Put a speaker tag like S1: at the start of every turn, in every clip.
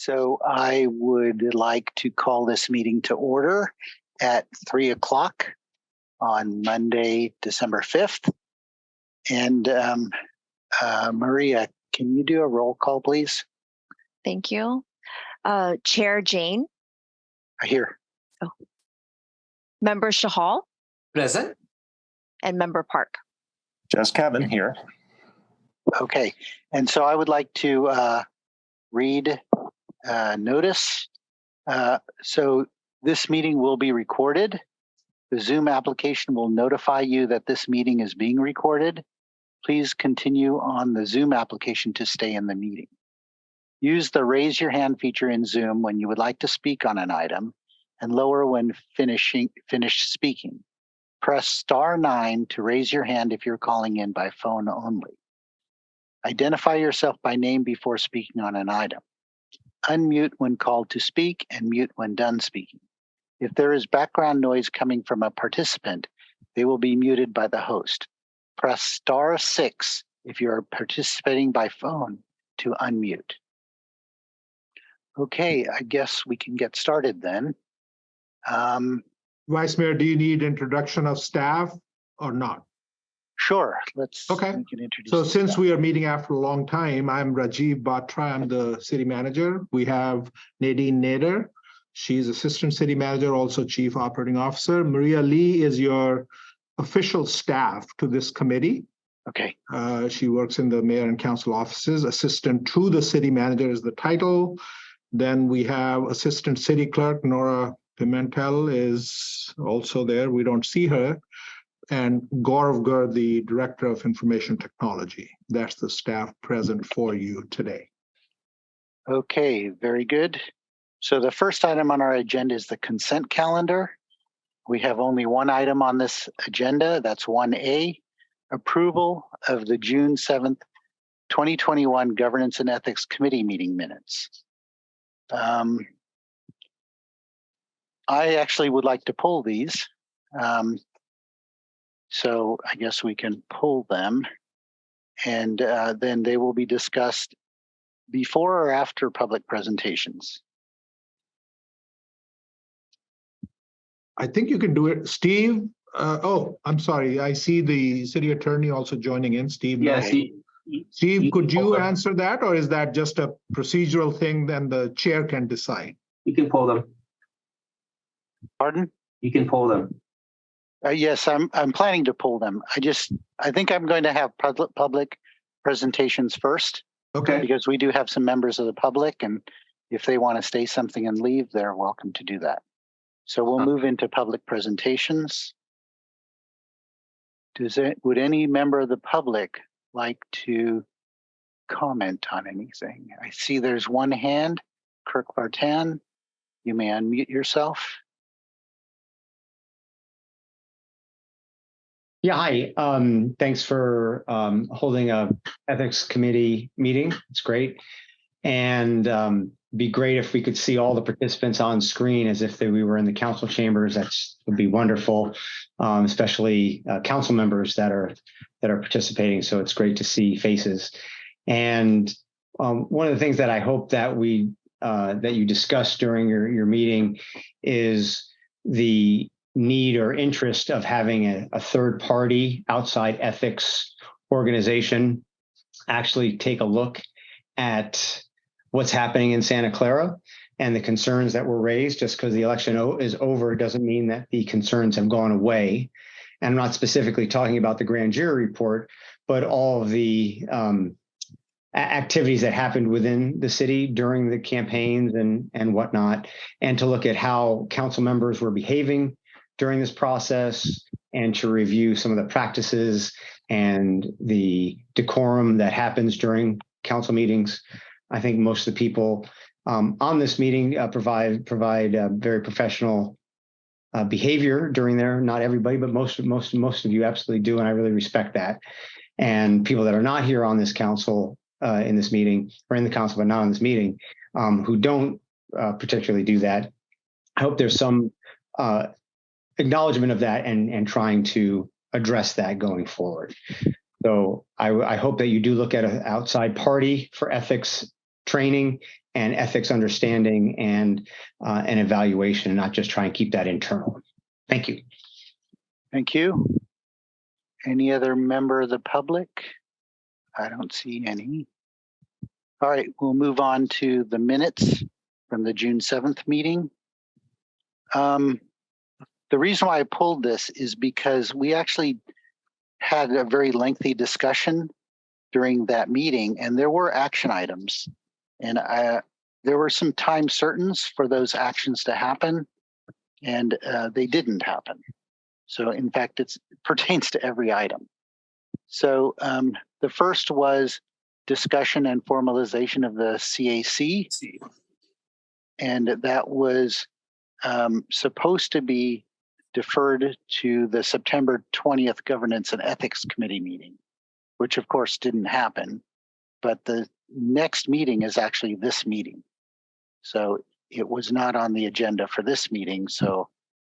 S1: So I would like to call this meeting to order at 3 o'clock on Monday, December 5th. And Maria, can you do a roll call, please?
S2: Thank you. Chair Jane.
S1: Here.
S2: Oh. Member Shahal.
S3: Present.
S2: And Member Park.
S4: Just Kevin here.
S1: Okay. And so I would like to read notice. So this meeting will be recorded. The Zoom application will notify you that this meeting is being recorded. Please continue on the Zoom application to stay in the meeting. Use the raise your hand feature in Zoom when you would like to speak on an item and lower when finished speaking. Press *9 to raise your hand if you're calling in by phone only. Identify yourself by name before speaking on an item. Unmute when called to speak and mute when done speaking. If there is background noise coming from a participant, they will be muted by the host. Press *6 if you are participating by phone to unmute. Okay, I guess we can get started then.
S5: Vice Mayor, do you need introduction of staff or not?
S1: Sure, let's
S5: Okay.
S1: we can introduce.
S5: So since
S1: staff.
S5: we are meeting after a long time, I'm Rajiv Batra. I'm the city manager. We have Nadine Nader. She's assistant city manager, also chief operating officer. Maria Lee is your official staff to this committee.
S1: Okay.
S5: She works in the mayor and council offices. Assistant to the city manager is the title. Then we have assistant city clerk, Nora Pimentel is also there. We don't see her. And Gaurav Garg, the director of information technology. That's the staff present for you today.
S1: Okay, very good. So the first item on our agenda is the consent calendar. We have only one item on this agenda. That's 1A, approval of the June 7th, 2021 Governance and Ethics Committee meeting minutes. I actually would like to pull these. So I guess we can pull them, and then they will be discussed before or after public presentations.
S5: I think you can do it. Steve, I'm sorry. I see the city attorney also joining in. Steve.
S3: Yes.
S5: Steve, could you answer that, or is that just a procedural thing then the chair can decide?
S3: You can pull them.
S1: Pardon?
S3: You can pull them.
S1: Yes, I'm planning to pull them. I think I'm going to have public presentations first.
S5: Okay.
S1: Because we do have some members of the public, and if they want to say something and leave, they're welcome to do that. So we'll move into public presentations. Would any member of the public like to comment on anything? I see there's one hand. Kirk Vartan, you may unmute yourself.
S6: Yeah, hi. Thanks for holding a ethics committee meeting. It's great. And be great if we could see all the participants on screen as if we were in the council chambers. That would be wonderful, especially council members that are participating. So it's great to see faces. And one of the things that I hope that that you discussed during your meeting is the need or interest of having a third party outside ethics organization actually take a look at what's happening in Santa Clara and the concerns that were raised. Just because the election is over doesn't mean that the concerns have gone away. And I'm not specifically talking about the grand jury report, but all of the activities that happened within the city during the campaigns and whatnot, and to look at how council members were behaving during this process, and to review some of the practices and the decorum that happens during council meetings. I think most of the people on this meeting provide very professional behavior during there. Not everybody, but most of you absolutely do, and I really respect that. And people that are not here on this council in this meeting, or in the council but not on this meeting, who don't particularly do that, I hope there's some acknowledgement of that and trying to address that going forward. So I hope that you do look at an outside party for ethics training and ethics understanding and an evaluation, and not just try and keep that internal. Thank you.
S1: Thank you. Any other member of the public? I don't see any. All right, we'll move on to the minutes from the June 7th meeting. The reason why I pulled this is because we actually had a very lengthy discussion during that meeting, and there were action items, and there were some time certains for those actions to happen, and they didn't happen. So in fact, it pertains to every item. So the first was discussion and formalization of the CAC, and that was supposed to be deferred to the September 20th Governance and Ethics Committee meeting, which of course didn't happen. But the next meeting is actually this meeting. So it was not on the agenda for this meeting. So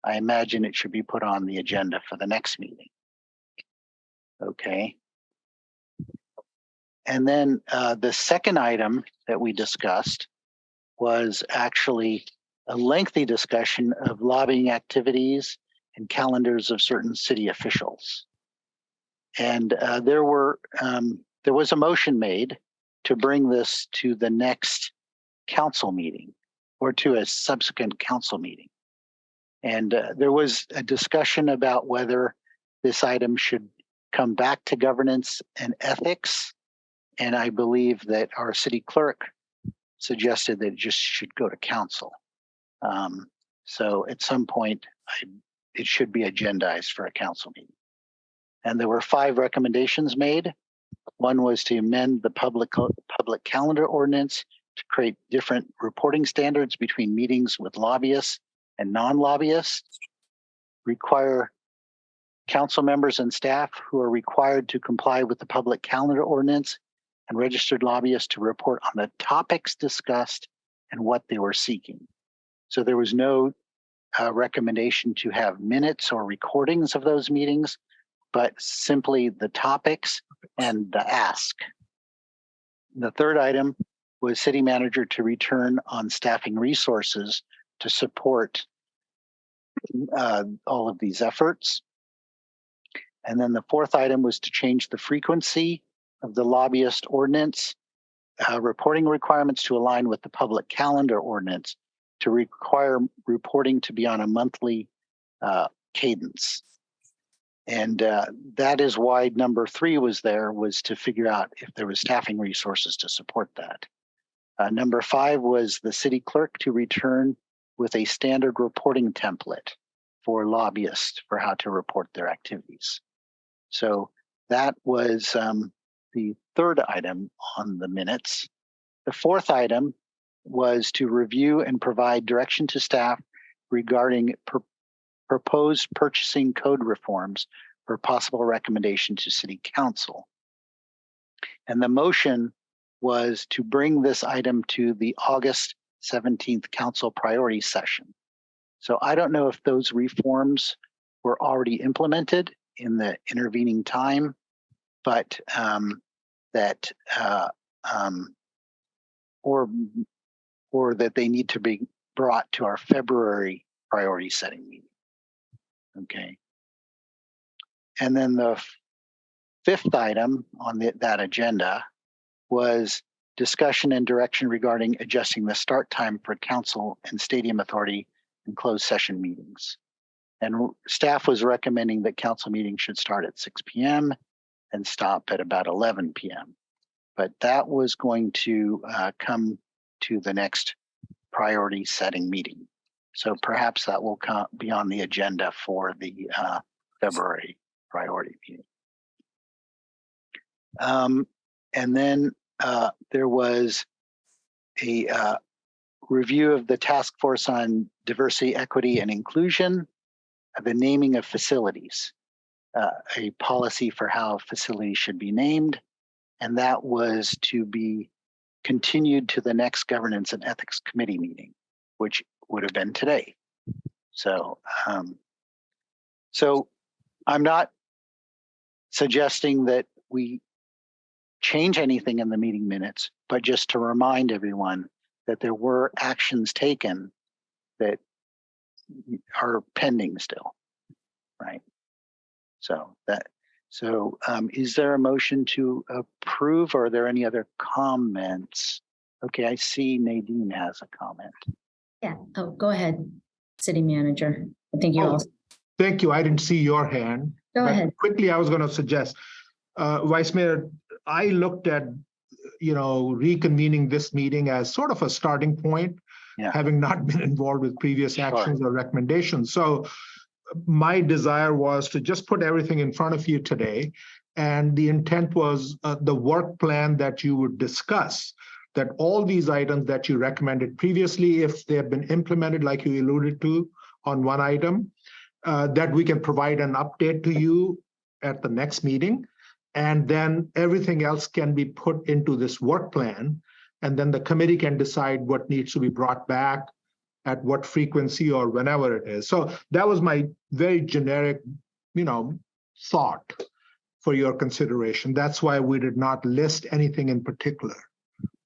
S1: I imagine it should be put on the agenda for the next meeting. Okay. And then the second item that we discussed was actually a lengthy discussion of lobbying activities and calendars of certain city officials. And there was a motion made to bring this to the next council meeting or to a subsequent council meeting. And there was a discussion about whether this item should come back to governance and ethics. And I believe that our city clerk suggested that it just should go to council. So at some point, it should be agendized for a council meeting. And there were 5 recommendations made. One was to amend the public calendar ordinance to create different reporting standards between meetings with lobbyists and non-lobbyists, require council members and staff who are required to comply with the public calendar ordinance and registered lobbyists to report on the topics discussed and what they were seeking. So there was no recommendation to have minutes or recordings of those meetings, but simply the topics and the ask. The third item was city manager to return on staffing resources to support all of these efforts. And then the fourth item was to change the frequency of the lobbyist ordinance reporting requirements to align with the public calendar ordinance to require reporting to be on a monthly cadence. And that is why number 3 was to figure out if there was staffing resources to support that. Number 5 was the city clerk to return with a standard reporting template for lobbyists for how to report their activities. So that was the third item on the minutes. The fourth item was to review and provide direction to staff regarding proposed purchasing code reforms for possible recommendation to City Council. And the motion was to bring this item to the August 17th Council priority session. So I don't know if those reforms were already implemented in the intervening time, but or that they need to be brought to our February priority setting meeting. Okay. And then the fifth item on that agenda was discussion and direction regarding adjusting the start time for council and stadium authority and closed session meetings. And staff was recommending that council meetings should start at 6 p.m. and stop at about 11 p.m. But that was going to come to the next priority setting meeting. So perhaps that will be on the agenda for the February priority meeting. And then there was a review of the task force on diversity, equity, and inclusion, the naming of facilities, a policy for how facilities should be named. And that was to be continued to the next governance and ethics committee meeting, which would have been today. So, so I'm not suggesting that we change anything in the meeting minutes, but just to remind everyone that there were actions taken that are pending still, right? So is there a motion to approve, or are there any other comments? Okay, I see Nadine has a comment.
S7: Yeah. Oh, go ahead, City Manager. I think you
S5: Oh,
S7: all.
S5: Thank you. I didn't see your hand.
S7: Go
S5: But
S7: ahead.
S5: Quickly, I was going to suggest, Vice Mayor, I looked at, reconvening this meeting as sort of a starting point, having not been involved with previous actions or recommendations. So my desire was to just put everything in front of you today. And the intent was the work plan that you would discuss, that all these items that you recommended previously, if they have been implemented, like you alluded to on one item, that we can provide an update to you at the next meeting. And then everything else can be put into this work plan. And then the committee can decide what needs to be brought back at what frequency or whenever it is. So that was my very generic, thought for your consideration. That's why we did not list anything in particular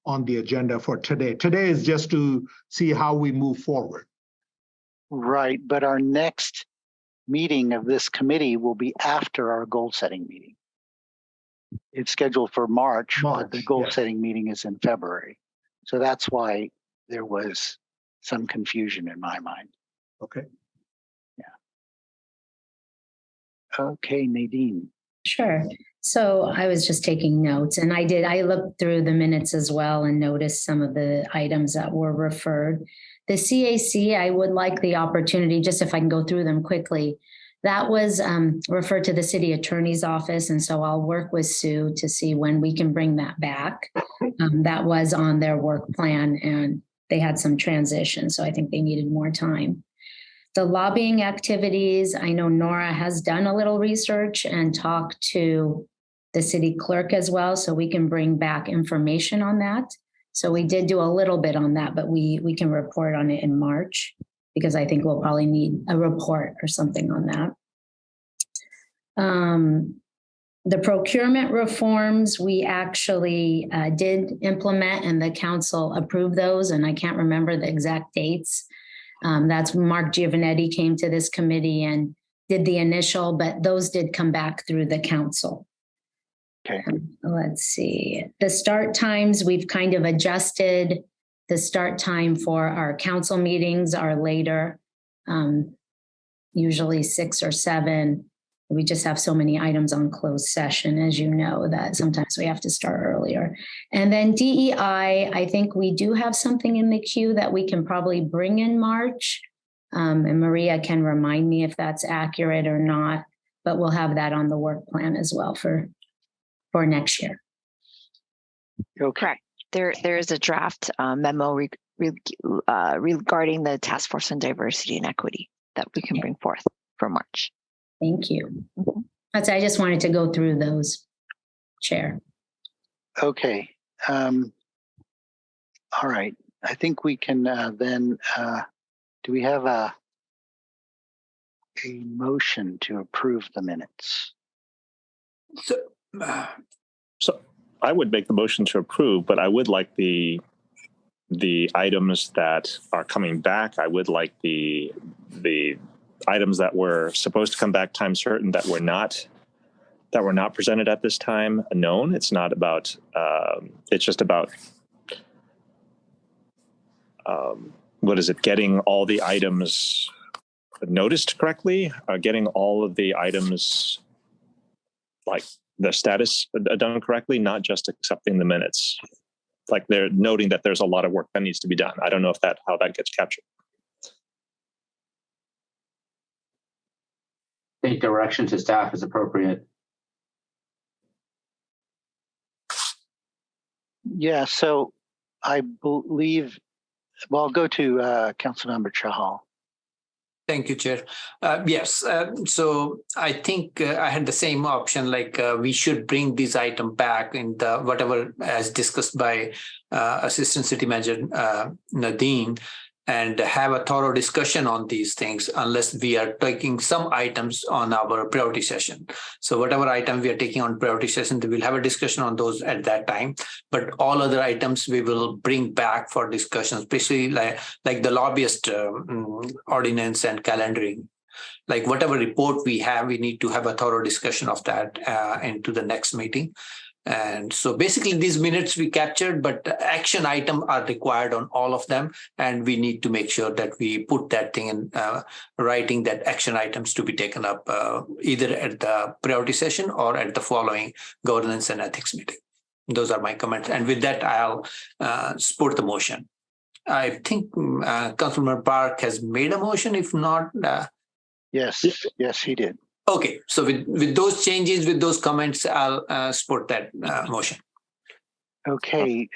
S5: on the agenda for today. Today is just to see how we move forward.
S1: Right, but our next meeting of this committee will be after our goal setting meeting. It's scheduled for March, but the goal setting meeting is in February. So that's why there was some confusion in my mind.
S5: Okay.
S1: Yeah. Okay, Nadine.
S7: Sure. So I was just taking notes, and I looked through the minutes as well and noticed some of the items that were referred. The CAC, I would like the opportunity, just if I can go through them quickly. That was referred to the city attorney's office. And so I'll work with Sue to see when we can bring that back. That was on their work plan, and they had some transition. So I think they needed more time. The lobbying activities, I know Nora has done a little research and talked to the city clerk as well, so we can bring back information on that. So we did do a little bit on that, but we can report on it in March, because I think we'll probably need a report or something on that. The procurement reforms, we actually did implement, and the council approved those, and I can't remember the exact dates. That's when Mark Giovanetti came to this committee and did the initial, but those did come back through the council.
S1: Okay.
S7: Let's see. The start times, we've kind of adjusted. The start time for our council meetings are later, usually 6 or 7. We just have so many items on closed session, as you know, that sometimes we have to start earlier. And then DEI, I think we do have something in the queue that we can probably bring in March. And Maria can remind me if that's accurate or not, but we'll have that on the work plan as well for next year.
S1: Okay.
S2: Correct. There is a draft memo regarding the Task Force on Diversity and Equity that we can bring forth for March.
S7: Thank you. I just wanted to go through those, Chair.
S1: Okay. All right. I think we can then, do we have a motion to approve the minutes?
S4: So I would make the motion to approve, but I would like the items that are coming back. I would like the items that were supposed to come back time certain that were not presented at this time known. It's not about, it's just about, getting all the items noticed correctly, getting all of the items, like the status done correctly, not just accepting the minutes. Like they're noting that there's a lot of work that needs to be done. I don't know if how that gets captured.
S3: I think direction to staff is appropriate.
S1: Yeah, so I believe, well, I'll go to Councilmember Chahal.
S8: Thank you, Chair. Yes, so I think I had the same option, like we should bring this item back in the whatever as discussed by Assistant City Manager Nadine. and have a thorough discussion on these things unless we are taking some items on our priority session. So whatever item we are taking on priority session, we'll have a discussion on those at that time. But all other items we will bring back for discussion, especially like the lobbyist ordinance and calendaring. Like whatever report we have, we need to have a thorough discussion of that into the next meeting. And so basically these minutes we captured, but action items are required on all of them. And we need to make sure that we put that thing in writing, that action items to be taken up either at the priority session or at the following governance and ethics meeting. Those are my comments. And with that, I'll support the motion. I think Councilmember Park has made a motion. If not,
S1: Yes, yes, he did.
S8: okay, so with those changes, with those comments, I'll support that motion.
S1: Okay.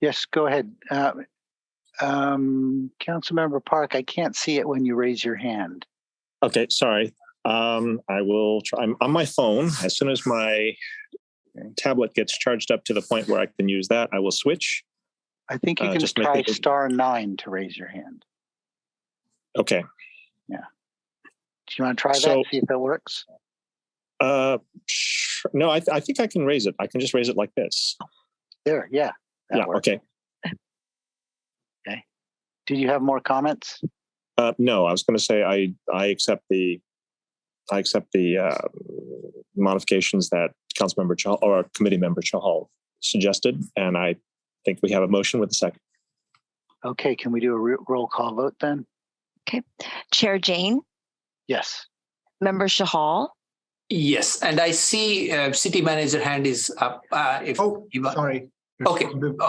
S1: Yes, go ahead. Councilmember Park, I can't see it when you raise your hand.
S4: Okay, sorry. I will try. I'm on my phone. As soon as my tablet gets charged up to the point where I can use that, I will switch.
S1: I think you can
S4: Just make
S1: try
S4: it-
S1: *9 to raise your hand.
S4: Okay.
S1: Do you want to try
S4: So-
S1: that? See if it works.
S4: Sure. No, I think I can raise it. I can just raise it like this.
S1: There, yeah. That
S4: Yeah.
S1: works.
S4: Okay.
S1: Did you have more comments?
S4: No, I was going to say I accept the modifications that Councilmember Chahal or Committee Member Chahal suggested, and I think we have a motion with a second.
S1: Okay, can we do a roll call vote then?
S2: Chair Jane,
S1: Yes.
S2: Member Shahal,
S8: Yes, and I see city manager hand is up. If
S5: Oh,
S8: you want-
S5: sorry.
S8: Okay,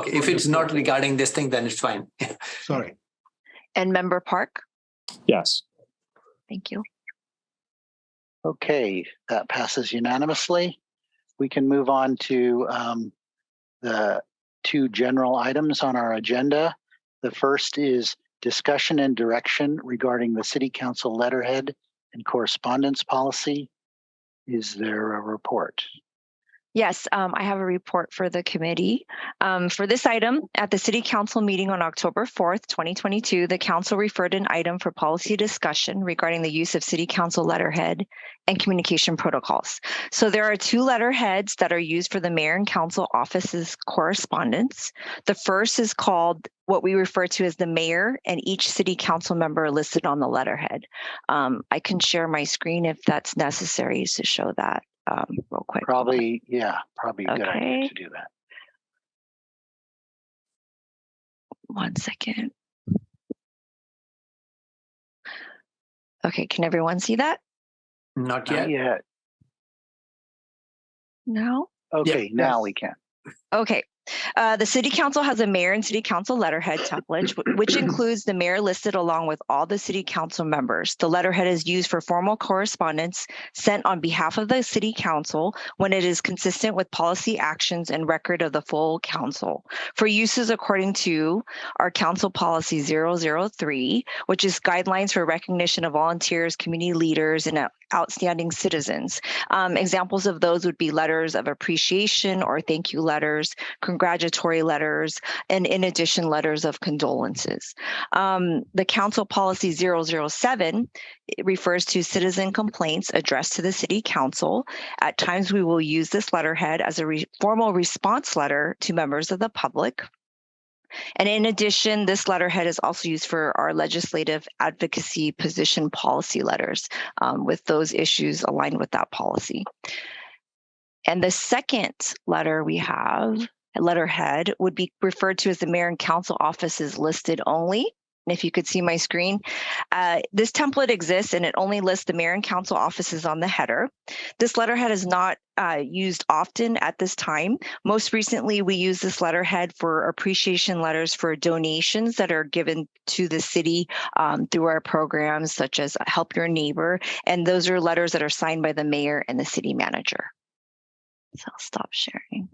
S8: if it's not regarding this thing, then it's fine.
S5: Sorry.
S2: and Member Park.
S4: Yes.
S2: Thank you.
S1: Okay, that passes unanimously. We can move on to the two general items on our agenda. The first is discussion and direction regarding the City Council letterhead and correspondence policy. Is there a report?
S2: Yes, I have a report for the committee. For this item, at the City Council meeting on October 4th, 2022, the Council referred an item for policy discussion regarding the use of City Council letterhead and communication protocols. So there are two letterheads that are used for the Mayor and Council office's correspondence. The first is called what we refer to as the Mayor and each City Council member listed on the letterhead. I can share my screen if that's necessary to show that. Real quick.
S1: Probably a good idea
S2: Okay.
S1: to do that.
S2: 1 second. Okay, can everyone see that?
S8: Not
S1: Not
S8: yet.
S1: yet.
S2: No?
S1: Okay, now we can.
S2: Okay. The City Council has a Mayor and City Council letterhead template, which includes the Mayor listed along with all the City Council members. The letterhead is used for formal correspondence sent on behalf of the City Council when it is consistent with policy actions and record of the full Council. For uses according to our Council Policy 003, which is guidelines for recognition of volunteers, community leaders, and outstanding citizens. Examples of those would be letters of appreciation or thank you letters, congratulatory letters, and in addition, letters of condolences. The Council Policy 007 refers to citizen complaints addressed to the City Council. At times, we will use this letterhead as a formal response letter to members of the public. And in addition, this letterhead is also used for our legislative advocacy position policy letters with those issues aligned with that policy. And the second letter we have, letterhead, would be referred to as the Mayor and Council offices listed only. And if you could see my screen, this template exists and it only lists the Mayor and Council offices on the header. This letterhead is not used often at this time. Most recently, we use this letterhead for appreciation letters for donations that are given to the city through our programs such as Help Your Neighbor. And those are letters that are signed by the mayor and the city manager. So I'll stop sharing.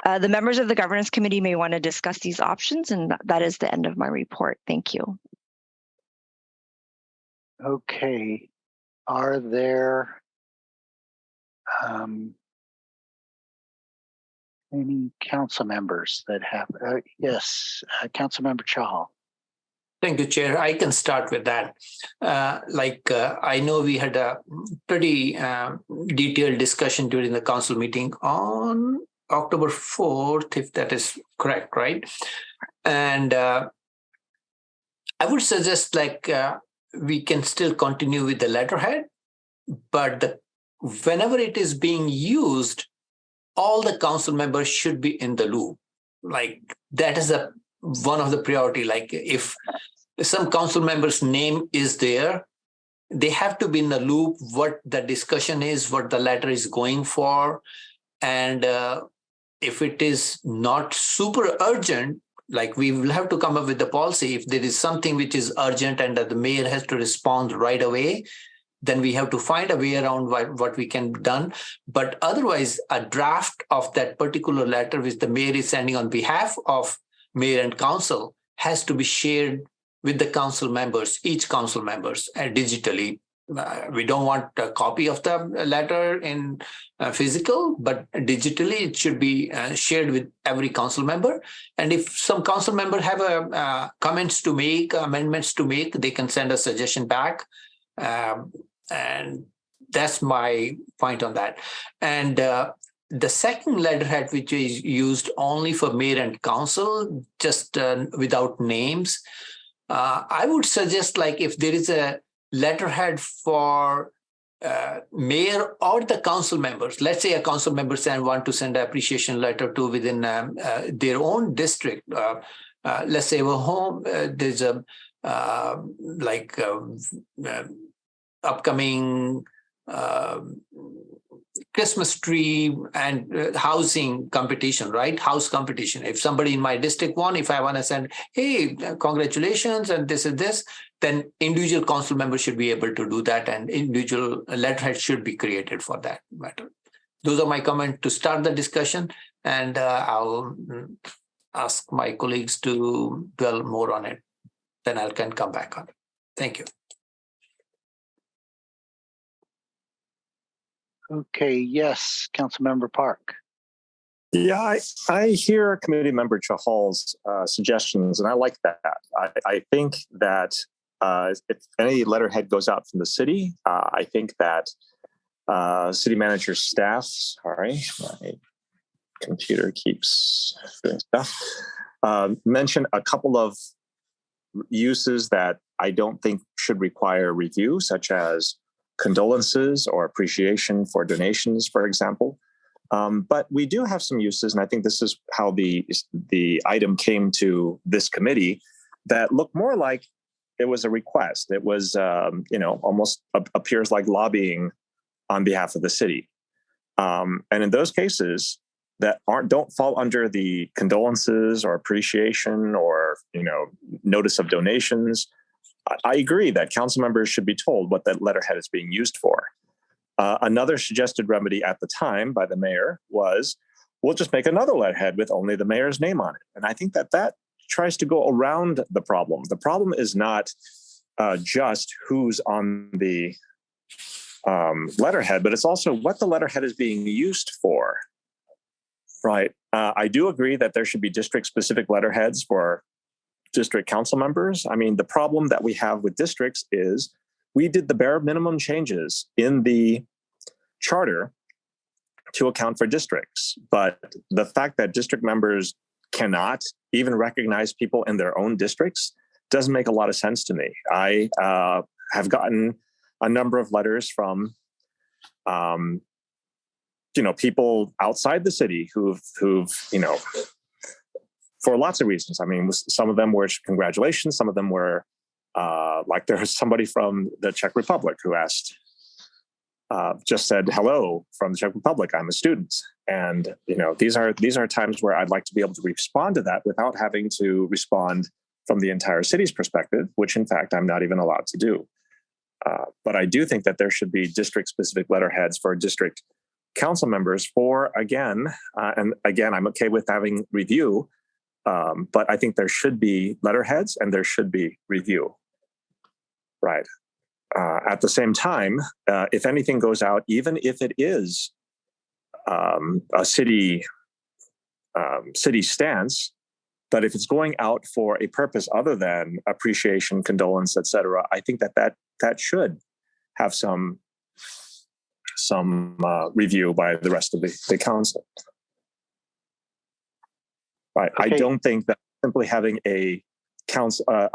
S2: The members of the governance committee may want to discuss these options, and that is the end of my report. Thank you.
S1: Okay. Are there Any council members that have, yes, Councilmember Chahal.
S8: Thank you, Chair. I can start with that. I know we had a pretty detailed discussion during the council meeting on October 4th, if that is correct, right? And I would suggest we can still continue with the letterhead, but whenever it is being used, all the council members should be in the loop. That is one of the priority. If some council member's name is there, they have to be in the loop what the discussion is, what the letter is going for. And if it is not super urgent, we will have to come up with the policy. If there is something which is urgent and that the mayor has to respond right away, then we have to find a way around what we can done. But otherwise, a draft of that particular letter which the mayor is sending on behalf of mayor and council has to be shared with the council members, each council members, digitally. We don't want a copy of the letter in physical, but digitally it should be shared with every council member. And if some council member have comments to make, amendments to make, they can send a suggestion back. And that's my point on that. And the second letterhead, which is used only for mayor and council, just without names, I would suggest if there is a letterhead for mayor or the council members. Let's say a council member want to send an appreciation letter to within their own district. Let's say there's a upcoming Christmas tree and housing competition, right? House competition. If somebody in my district won, if I want to send, hey, congratulations, and this is this, then individual council members should be able to do that, and individual letterhead should be created for that matter. Those are my comments to start the discussion, and I'll ask my colleagues to dwell more on it. Then I can come back on it. Thank you.
S1: Okay, yes, Councilmember Park.
S4: Yeah, I hear Committee Member Chahal's suggestions, and I like that. I think that if any letterhead goes out from the city, I think that city manager's staff, sorry, my computer keeps doing stuff, mention a couple of uses that I don't think should require review, such as condolences or appreciation for donations, for example. But we do have some uses, and I think this is how the item came to this committee, that look more like it was a request. It was, almost appears like lobbying on behalf of the city. And in those cases that don't fall under the condolences or appreciation or, notice of donations, I agree that council members should be told what that letterhead is being used for. Another suggested remedy at the time by the mayor was, we'll just make another letterhead with only the mayor's name on it. And I think that tries to go around the problem. The problem is not just who's on the letterhead, but it's also what the letterhead is being used for, right? I do agree that there should be district-specific letterheads for district council members. I mean, the problem that we have with districts is we did the bare minimum changes in the charter to account for districts. But the fact that district members cannot even recognize people in their own districts doesn't make a lot of sense to me. I have gotten a number of letters from people outside the city who've for lots of reasons. I mean, some of them were congratulations. Some of them were there was somebody from the Czech Republic who just said hello from the Czech Republic. I'm a student, and these are times where I'd like to be able to respond to that without having to respond from the entire city's perspective, which in fact I'm not even allowed to do. But I do think that there should be district-specific letterheads for district council members. And again, I'm okay with having review. But I think there should be letterheads and there should be review, right? At the same time, if anything goes out, even if it is a city city stance. But if it's going out for a purpose other than appreciation, condolence, etc., I think that should have some review by the rest of the council. Right.
S1: Okay.
S4: I don't think that simply having a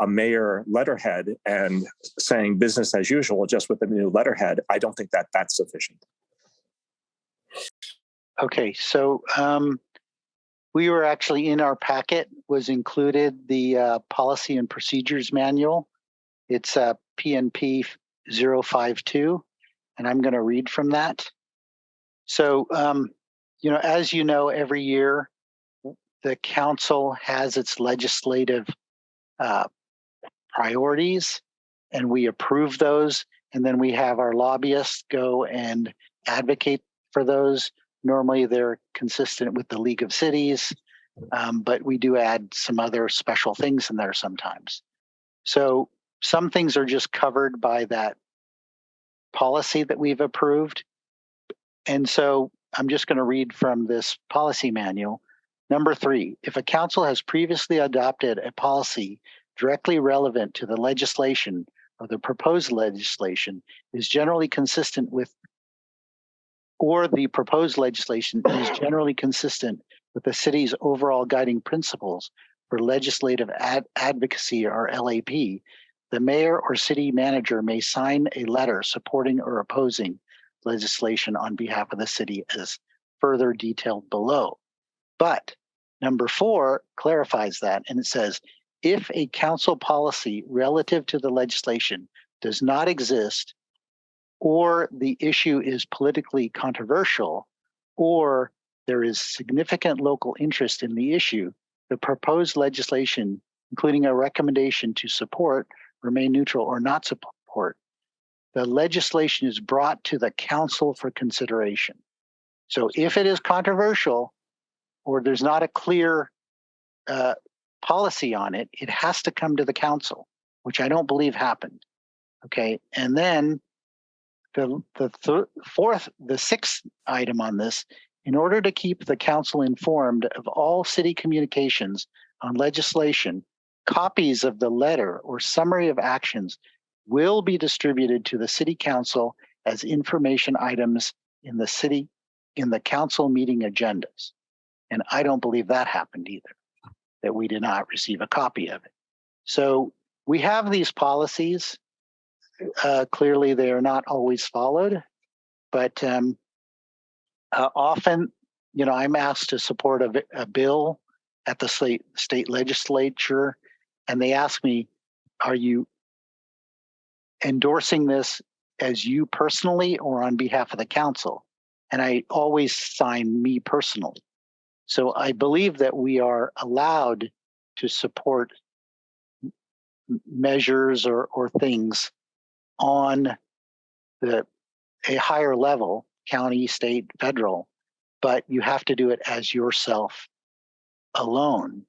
S4: mayor letterhead and saying business as usual just with a new letterhead, I don't think that that's sufficient.
S1: Okay, so we were actually in our packet was included the policy and procedures manual. It's PNP 052, and I'm going to read from that. So, as you know, every year the council has its legislative priorities, and we approve those, and then we have our lobbyists go and advocate for those. Normally, they're consistent with the League of Cities, but we do add some other special things in there sometimes. So some things are just covered by that policy that we've approved. And so I'm just going to read from this policy manual. Number 3, if a council has previously adopted a policy directly relevant to the legislation or the proposed legislation is generally consistent with, or the proposed legislation is generally consistent with the city's overall guiding principles for legislative advocacy, or LAP, the mayor or city manager may sign a letter supporting or opposing legislation on behalf of the city as further detailed below. But number 4 clarifies that, and it says, if a council policy relative to the legislation does not exist, or the issue is politically controversial, or there is significant local interest in the issue, the proposed legislation, including a recommendation to support, remain neutral, or not support, the legislation is brought to the council for consideration. So if it is controversial, or there's not a clear policy on it, it has to come to the council, which I don't believe happened. Okay, and then the sixth item on this, in order to keep the council informed of all city communications on legislation, copies of the letter or summary of actions will be distributed to the city council as information items in the council meeting agendas. And I don't believe that happened either, that we did not receive a copy of it. So we have these policies. Clearly, they are not always followed, but often, I'm asked to support a bill at the state legislature, and they ask me, are you endorsing this as you personally or on behalf of the council? And I always sign me personally. So I believe that we are allowed to support measures or things on a higher level, county, state, federal, but you have to do it as yourself alone.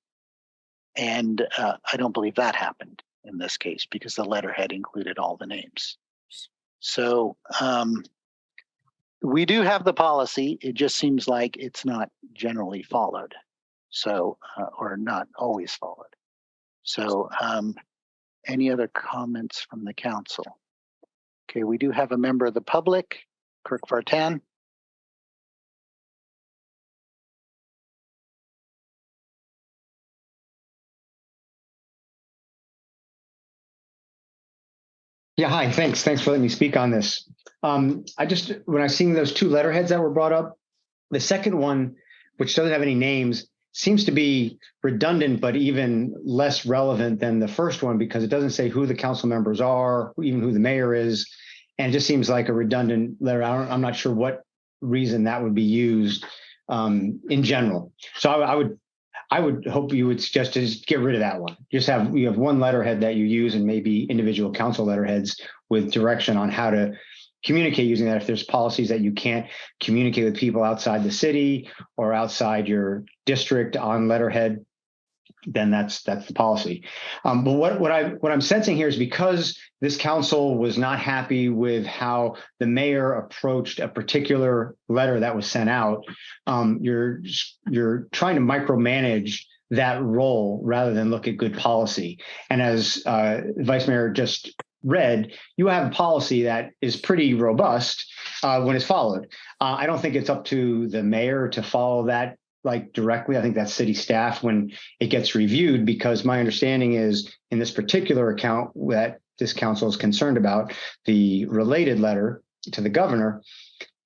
S1: And I don't believe that happened in this case because the letterhead included all the names. So we do have the policy. It just seems like it's not generally followed. So, or not always followed. So any other comments from the council? Okay, we do have a member of the public, Kirk Vartan.
S6: Yeah, hi, thanks for letting me speak on this. When I seen those 2 letterheads that were brought up, the second one, which doesn't have any names, seems to be redundant, but even less relevant than the first one because it doesn't say who the council members are, even who the mayor is. And it just seems like a redundant letter. I'm not sure what reason that would be used in general. So I would hope you would suggest to just get rid of that one. You have one letterhead that you use and maybe individual council letterheads with direction on how to communicate using that. If there's policies that you can't communicate with people outside the city or outside your district on letterhead, then that's the policy. But what I'm sensing here is because this council was not happy with how the mayor approached a particular letter that was sent out, you're trying to micromanage that role rather than look at good policy. And as Vice Mayor just read, you have a policy that is pretty robust when it's followed. I don't think it's up to the mayor to follow that like directly. I think that's city staff when it gets reviewed, because my understanding is in this particular account that this council is concerned about, the related letter to the governor,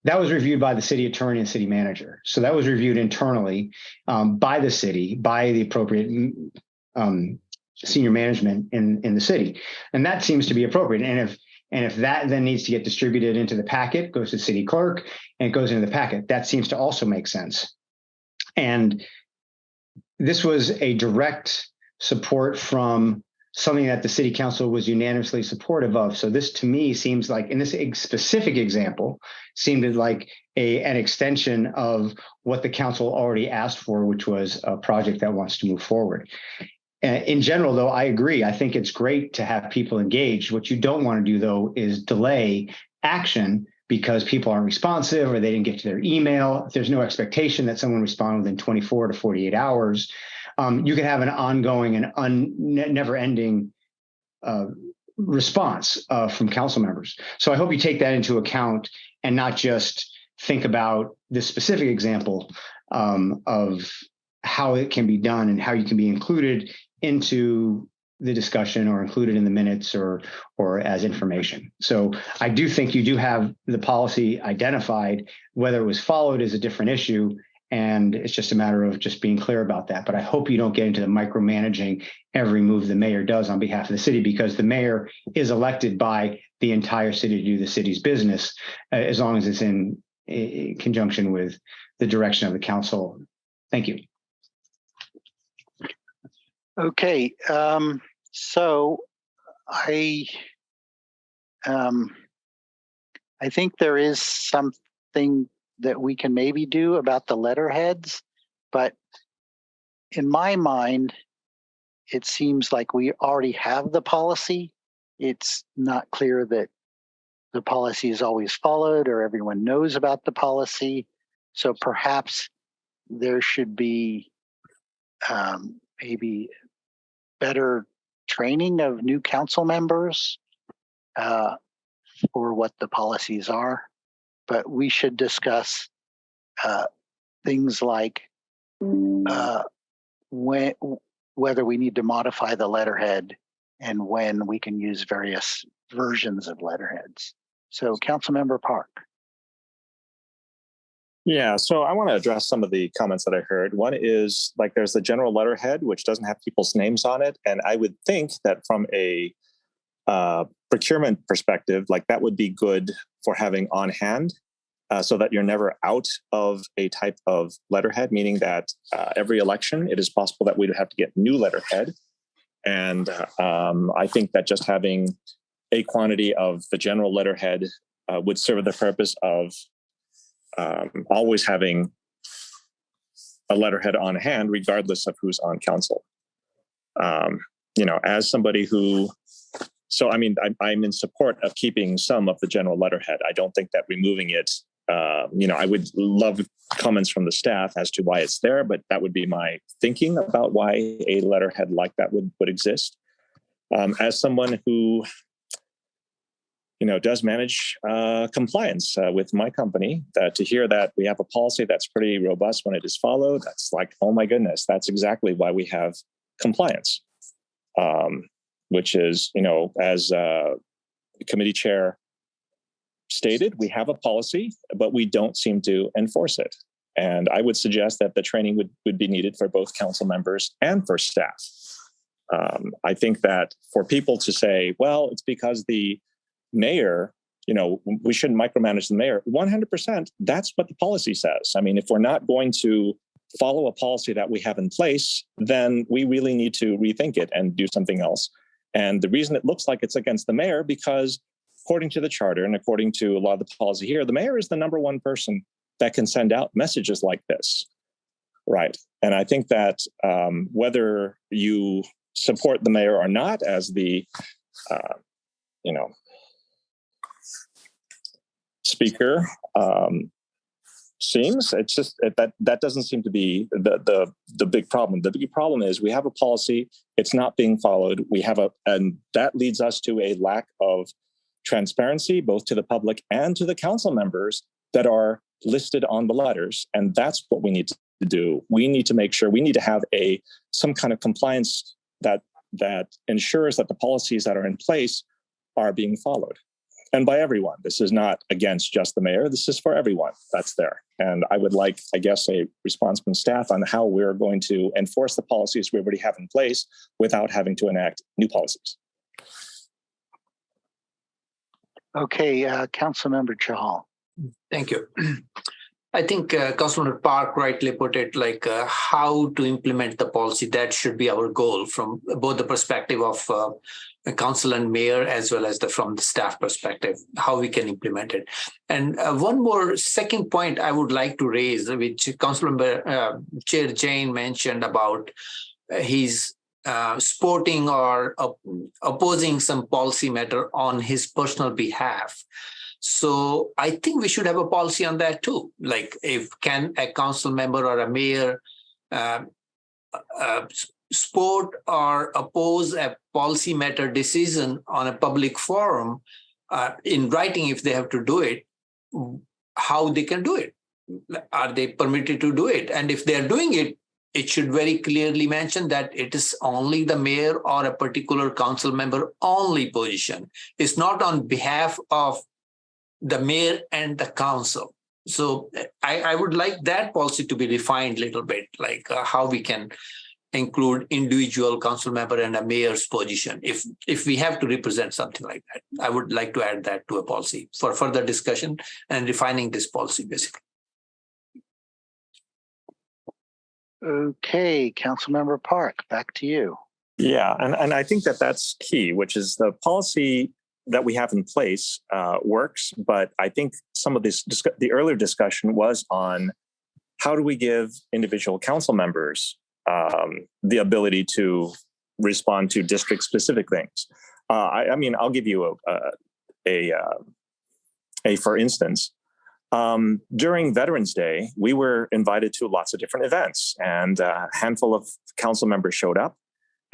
S6: that was reviewed by the city attorney and city manager. So that was reviewed internally by the city, by the appropriate senior management in the city. And that seems to be appropriate. And if that then needs to get distributed into the packet, goes to the city clerk and it goes into the packet, that seems to also make sense. And this was a direct support from something that the city council was unanimously supportive of. So this to me seems like, in this specific example, seemed like an extension of what the council already asked for, which was a project that wants to move forward. In general, though, I agree. I think it's great to have people engaged. What you don't want to do, though, is delay action because people aren't responsive or they didn't get to their email. If there's no expectation that someone respond within 24 to 48 hours, you can have an ongoing and never-ending response from council members. So I hope you take that into account and not just think about this specific example of how it can be done and how you can be included into the discussion or included in the minutes or as information. So I do think you do have the policy identified. Whether it was followed is a different issue. And it's just a matter of just being clear about that. But I hope you don't get into the micromanaging every move the mayor does on behalf of the city, because the mayor is elected by the entire city to do the city's business, as long as it's in conjunction with the direction of the council. Thank you.
S1: Okay, so I think there is something that we can maybe do about the letterheads, but in my mind, it seems like we already have the policy. It's not clear that the policy is always followed or everyone knows about the policy. So perhaps there should be maybe better training of new council members for what the policies are. But we should discuss things like whether we need to modify the letterhead and when we can use various versions of letterheads. So, Councilmember Park.
S4: Yeah, so I want to address some of the comments that I heard. One is like there's the general letterhead, which doesn't have people's names on it. And I would think that from a procurement perspective, like that would be good for having on hand so that you're never out of a type of letterhead, meaning that every election, it is possible that we'd have to get new letterhead. And I think that just having a quantity of the general letterhead would serve the purpose of always having a letterhead on hand, regardless of who's on council. As somebody who, I'm in support of keeping some of the general letterhead. I don't think that removing it, I would love comments from the staff as to why it's there, but that would be my thinking about why a letterhead like that would exist. As someone who does manage compliance with my company, to hear that we have a policy that's pretty robust when it is followed, that's like, oh my goodness, that's exactly why we have compliance, which is, as the committee chair stated, we have a policy, but we don't seem to enforce it. And I would suggest that the training would be needed for both council members and for staff. I think that for people to say, well, it's because the mayor, we shouldn't micromanage the mayor. 100%, that's what the policy says. I mean, if we're not going to follow a policy that we have in place, then we really need to rethink it and do something else. And the reason it looks like it's against the mayor, because according to the charter and according to a lot of the policy here, the mayor is the number one person that can send out messages like this. Right. And I think that whether you support the mayor or not as the, speaker, seems, it's just that doesn't seem to be the big problem. The big problem is we have a policy, it's not being followed. And that leads us to a lack of transparency, both to the public and to the council members that are listed on the letters. And that's what we need to do. We need to make sure, we need to have some kind of compliance that ensures that the policies that are in place are being followed. And by everyone. This is not against just the mayor. This is for everyone that's there. And I would like, I guess, a response from staff on how we're going to enforce the policies we already have in place without having to enact new policies.
S1: Okay, Councilmember Chahal.
S8: Thank you. I think Councilman Park rightly put it, like how to implement the policy. That should be our goal from both the perspective of council and mayor, as well as from the staff perspective, how we can implement it. And one more second point I would like to raise, which Councilmember Chair Jain mentioned about his supporting or opposing some policy matter on his personal behalf. So I think we should have a policy on that too. Like, if can a council member or a mayor support or oppose a policy matter decision on a public forum in writing, if they have to do it, how they can do it? Are they permitted to do it? And if they are doing it, it should very clearly mention that it is only the mayor or a particular council member only position. It's not on behalf of the mayor and the council. So I would like that policy to be refined a little bit, like how we can include individual council member and a mayor's position. If we have to represent something like that, I would like to add that to a policy for further discussion and refining this policy, basically.
S1: Okay, Councilmember Park, back to you.
S4: Yeah, and I think that's key, which is the policy that we have in place works, but I think some of the earlier discussion was on how do we give individual council members the ability to respond to district-specific things. I mean, I'll give you a for instance. During Veterans Day, we were invited to lots of different events, and a handful of council members showed up.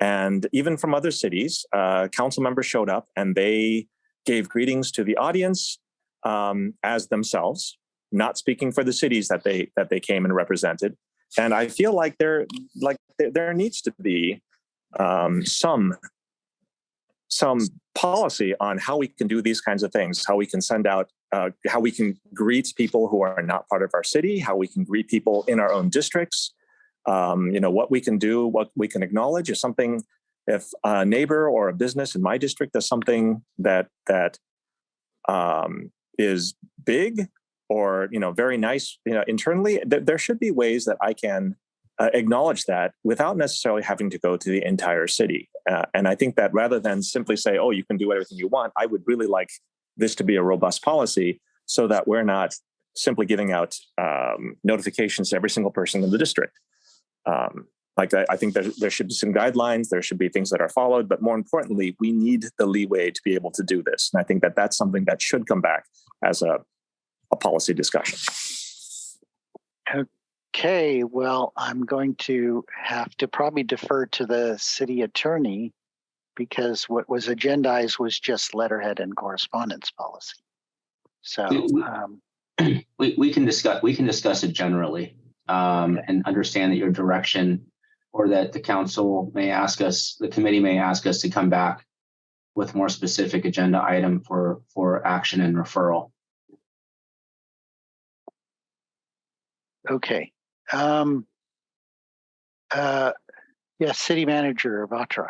S4: And even from other cities, council members showed up and they gave greetings to the audience as themselves, not speaking for the cities that they came and represented. And I feel like there needs to be some policy on how we can do these kinds of things, how we can send out, how we can greet people who are not part of our city, how we can greet people in our own districts. What we can do, what we can acknowledge is something. If a neighbor or a business in my district does something that is big or very nice, internally, there should be ways that I can acknowledge that without necessarily having to go to the entire city. And I think that rather than simply say, "Oh, you can do everything you want," I would really like this to be a robust policy so that we're not simply giving out notifications to every single person in the district. I think there should be some guidelines, there should be things that are followed, but more importantly, we need the leeway to be able to do this. And I think that that's something that should come back as a policy discussion.
S1: Okay, well, I'm going to have to probably defer to the city attorney because what was agendized was just letterhead and correspondence policy. So
S3: we can discuss it generally and understand that your direction, or that the council may ask us, the committee may ask us to come back with more specific agenda item for action and referral.
S1: Okay. City Manager Vatra.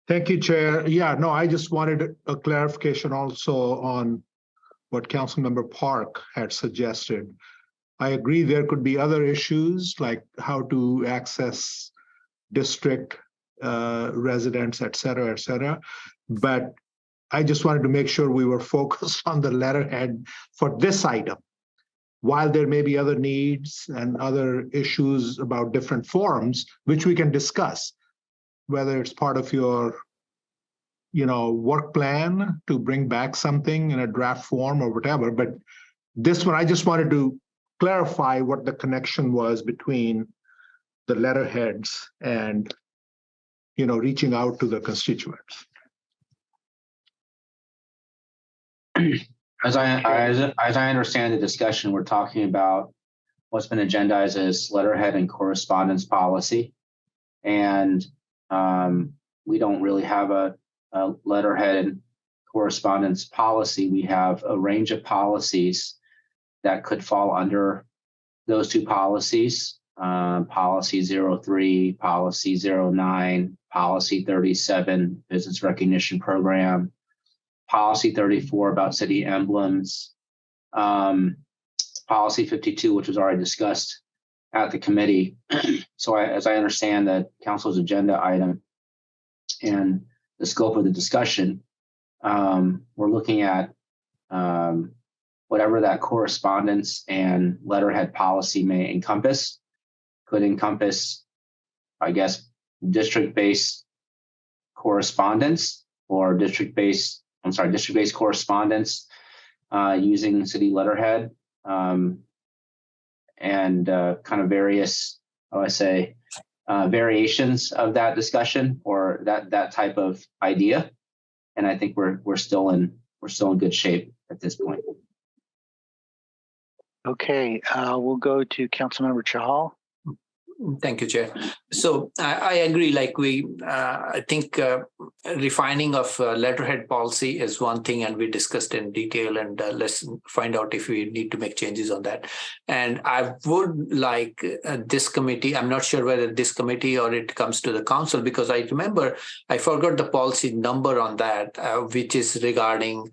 S5: Thank you, Chair. Yeah, no, I just wanted a clarification also on what Councilmember Park had suggested. I agree there could be other issues like how to access district residents, et cetera, but I just wanted to make sure we were focused on the letterhead for this item. while there may be other needs and other issues about different forums, which we can discuss, whether it's part of your work plan to bring back something in a draft form or whatever. But this one, I just wanted to clarify what the connection was between the letterheads and, reaching out to the constituents.
S3: As I understand the discussion, we're talking about what's been agendized as letterhead and correspondence policy. And we don't really have a letterhead and correspondence policy. We have a range of policies that could fall under those two policies. Policy 03, policy 09, policy 37, business recognition program, policy 34 about city emblems, policy 52, which was already discussed at the committee. So as I understand that council's agenda item and the scope of the discussion, we're looking at whatever that correspondence and letterhead policy may encompass. Could encompass, I guess, district-based correspondence or district-based correspondence using city letterhead, and kind of various, variations of that discussion or that type of idea. And I think we're still in good shape at this point.
S1: Okay, we'll go to Councilmember Chahal.
S8: Thank you, Chair. So I agree. I think refining of letterhead policy is one thing, and we discussed in detail. And let's find out if we need to make changes on that. And I would like this committee. I'm not sure whether this committee or it comes to the council, because I remember I forgot the policy number on that, which is regarding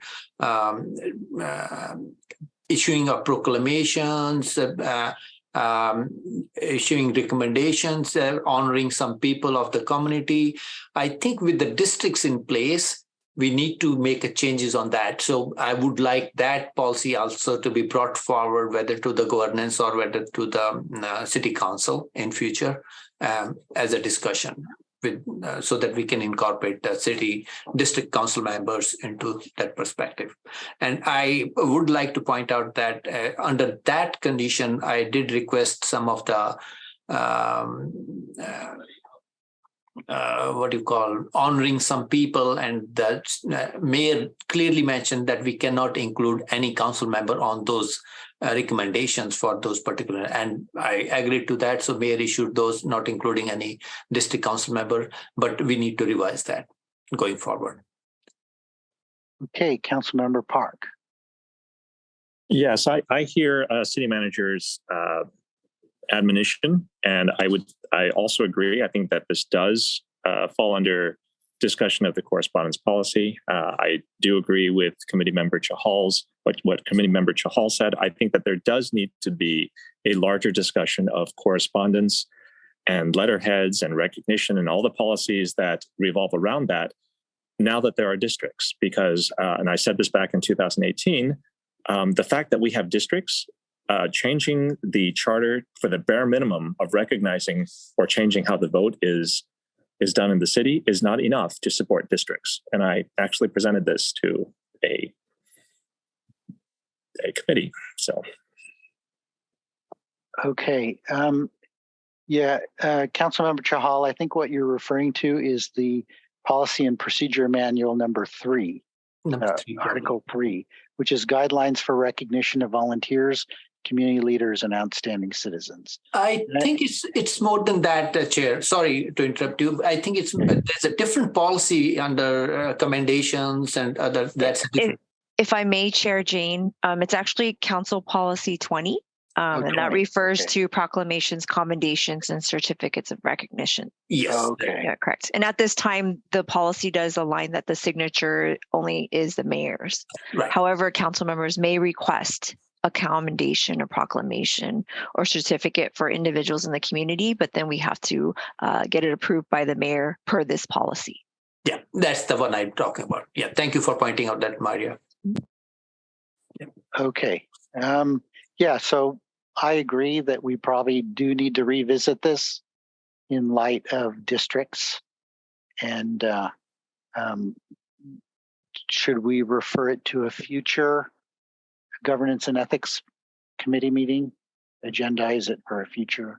S8: issuing of proclamations. Issuing recommendations, honoring some people of the community. I think with the districts in place, we need to make changes on that. So I would like that policy also to be brought forward, whether to the governance or whether to the city council in future as a discussion, so that we can incorporate the city district council members into that perspective. And I would like to point out that under that condition, I did request some of the honoring some people, and the mayor clearly mentioned that we cannot include any council member on those recommendations for those particular, and I agreed to that. So mayor issued those, not including any district council member, but we need to revise that going forward.
S1: Okay, Councilmember Park.
S4: Yes, I hear city manager's admonition, and I also agree. I think that this does fall under discussion of the correspondence policy. I do agree with Committee Member Chahal's what Committee Member Chahal said. I think that there does need to be a larger discussion of correspondence and letterheads and recognition and all the policies that revolve around that now that there are districts. Because, and I said this back in 2018, the fact that we have districts, changing the charter for the bare minimum of recognizing or changing how the vote is done in the city is not enough to support districts. And I actually presented this to a committee. So,
S1: okay, Councilmember Chahal, I think what you're referring to is the Policy and Procedure Manual number 3, Article 3, which is guidelines for recognition of volunteers, community leaders, and outstanding citizens.
S8: I think it's more than that, Chair. Sorry to interrupt you. I think there's a different policy under commendations and other. That's different.
S2: If I may, Chair Jane, it's actually Council Policy 20, and that refers to proclamations, commendations, and certificates of recognition.
S8: Yes.
S1: Okay.
S2: Yeah, correct. And at this time, the policy does align that the signature only is the mayor's.
S8: Right.
S2: However, council members may request a commendation or proclamation or certificate for individuals in the community, but then we have to get it approved by the mayor per this policy.
S8: Yeah, that's the one I'm talking about. Yeah, thank you for pointing out that, Maria.
S1: Okay. Yeah, so I agree that we probably do need to revisit this in light of districts. And should we refer it to a future governance and ethics committee meeting? Agendize it for a future.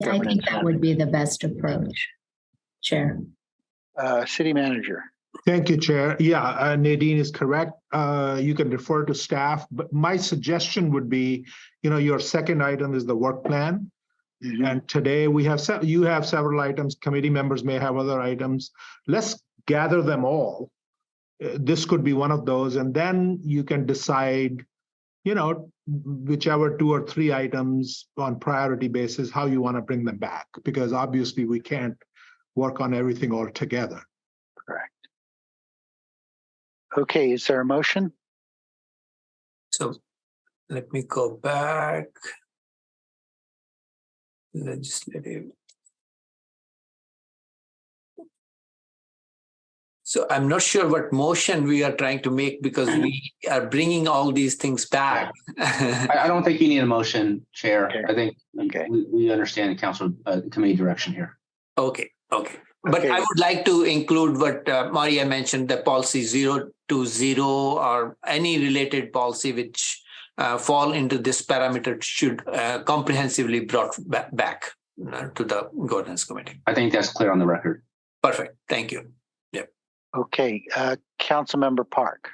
S7: I think that would be the best approach, Chair.
S1: City manager.
S5: Thank you, Chair. Yeah, Nadine is correct. You can refer to staff, but my suggestion would be, your second item is the work plan. And today we have, you have several items, committee members may have other items. Let's gather them all. This could be one of those, and then you can decide, whichever 2 or 3 items on priority basis, how you want to bring them back, because obviously we can't work on everything all together.
S1: Correct. Okay, is there a motion?
S8: So let me go back. Legislative. So I'm not sure what motion we are trying to make because we are bringing all these things back.
S3: I don't think you need a motion, Chair.
S1: Okay.
S3: I think
S1: Okay.
S3: we understand the council committee direction here.
S8: Okay. But
S1: Okay.
S8: I would like to include what Maria mentioned, the policy 020 or any related policy which fall into this parameter should comprehensively brought back to the governance committee.
S3: I think that's clear on the record.
S8: Perfect. Thank you.
S1: Okay, Councilmember Park.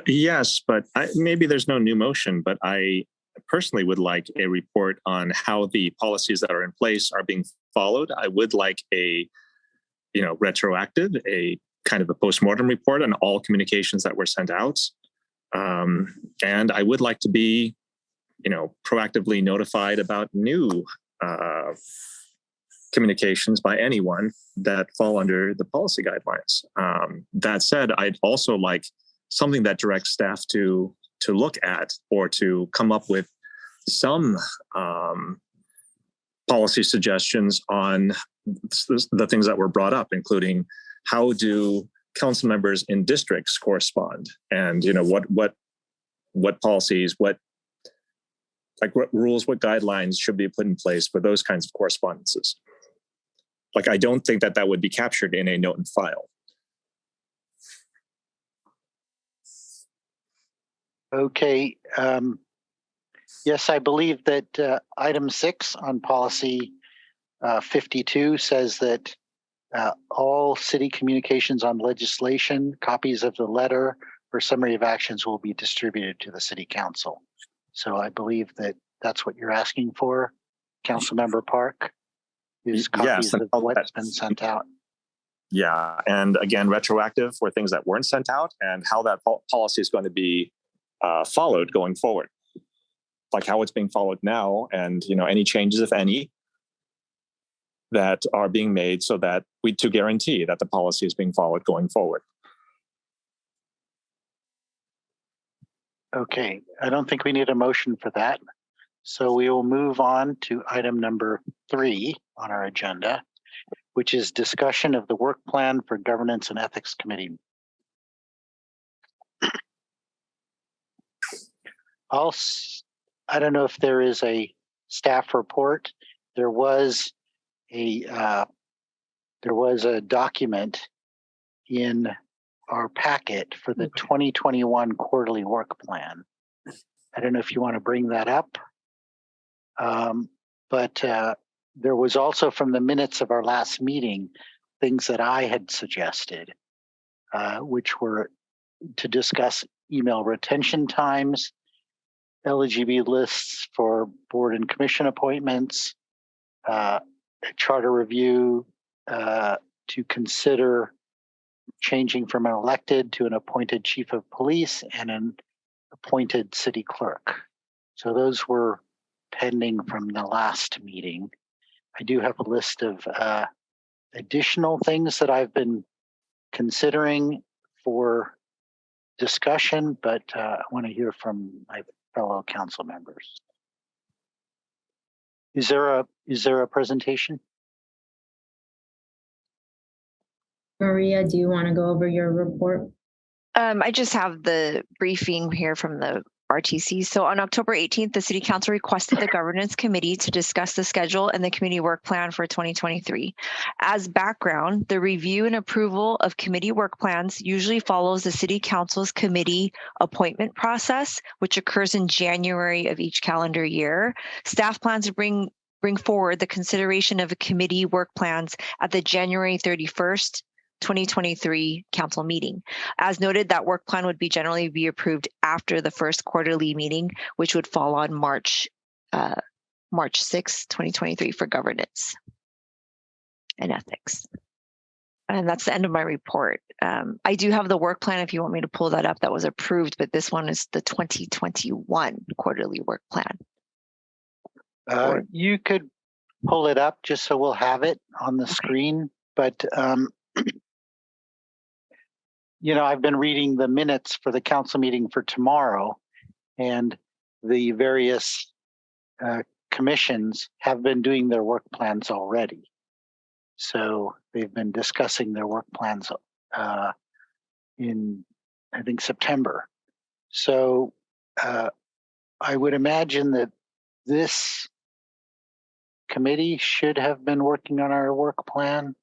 S4: Yes, but maybe there's no new motion, but I personally would like a report on how the policies that are in place are being followed. I would like a, retroactive, a kind of a postmortem report on all communications that were sent out. And I would like to be, proactively notified about new communications by anyone that fall under the policy guidelines. That said, I'd also like something that directs staff to look at or to come up with some policy suggestions on the things that were brought up, including how do council members in districts correspond, and what policies, what rules, what guidelines should be put in place for those kinds of correspondences. Like, I don't think that would be captured in a note and file.
S1: Okay. Yes, I believe that item 6 on policy 52 says that all city communications on legislation, copies of the letter or summary of actions will be distributed to the city council. So I believe that that's what you're asking for, Councilmember Park, is copies of what's been sent out.
S4: Yeah, and again, retroactive for things that weren't sent out and how that policy is going to be followed going forward. Like how it's being followed now, and any changes, if any, that are being made so that to guarantee that the policy is being followed going forward.
S1: Okay, I don't think we need a motion for that. So we will move on to item number 3 on our agenda, which is discussion of the work plan for Governance and Ethics Committee. I don't know if there is a staff report. There was a document in our packet for the 2021 quarterly work plan. I don't know if you want to bring that up. But there was also, from the minutes of our last meeting, things that I had suggested, which were to discuss email retention times, LGB lists for board and commission appointments, a charter review, to consider changing from an elected to an appointed chief of police and an appointed city clerk. So those were pending from the last meeting. I do have a list of additional things that I've been considering for discussion, but I want to hear from my fellow council members. Is there a presentation?
S7: Maria, do you want to go over your report?
S2: I just have the briefing here from the RTC. So on October 18th, the City Council requested the Governance Committee to discuss the schedule and the committee work plan for 2023. As background, the review and approval of committee work plans usually follows the City Council's committee appointment process, which occurs in January of each calendar year. Staff plans to bring forward the consideration of a committee work plans at the January 31st, 2023 council meeting. As noted, that work plan would generally be approved after the first quarterly meeting, which would fall on March 6, 2023 for governance and ethics. And that's the end of my report. I do have the work plan if you want me to pull that up that was approved, but this one is the 2021 quarterly work plan.
S1: You could pull it up just so we'll have it on the screen, but you know, I've been reading the minutes for the council meeting for tomorrow, and the various commissions have been doing their work plans already. So they've been discussing their work plans in, I think, September. So I would imagine that this committee should have been working on our work plan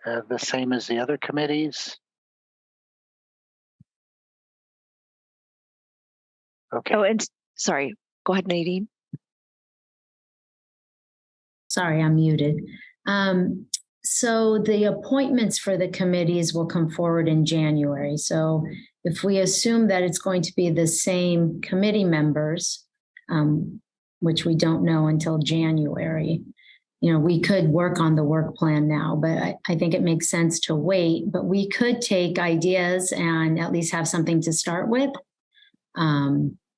S1: the same as the other committees. Okay.
S2: Oh, and sorry, go ahead, Nadine.
S7: Sorry, I'm muted. So the appointments for the committees will come forward in January. So if we assume that it's going to be the same committee members, which we don't know until January, you know, we could work on the work plan now, but I think it makes sense to wait. But we could take ideas and at least have something to start with.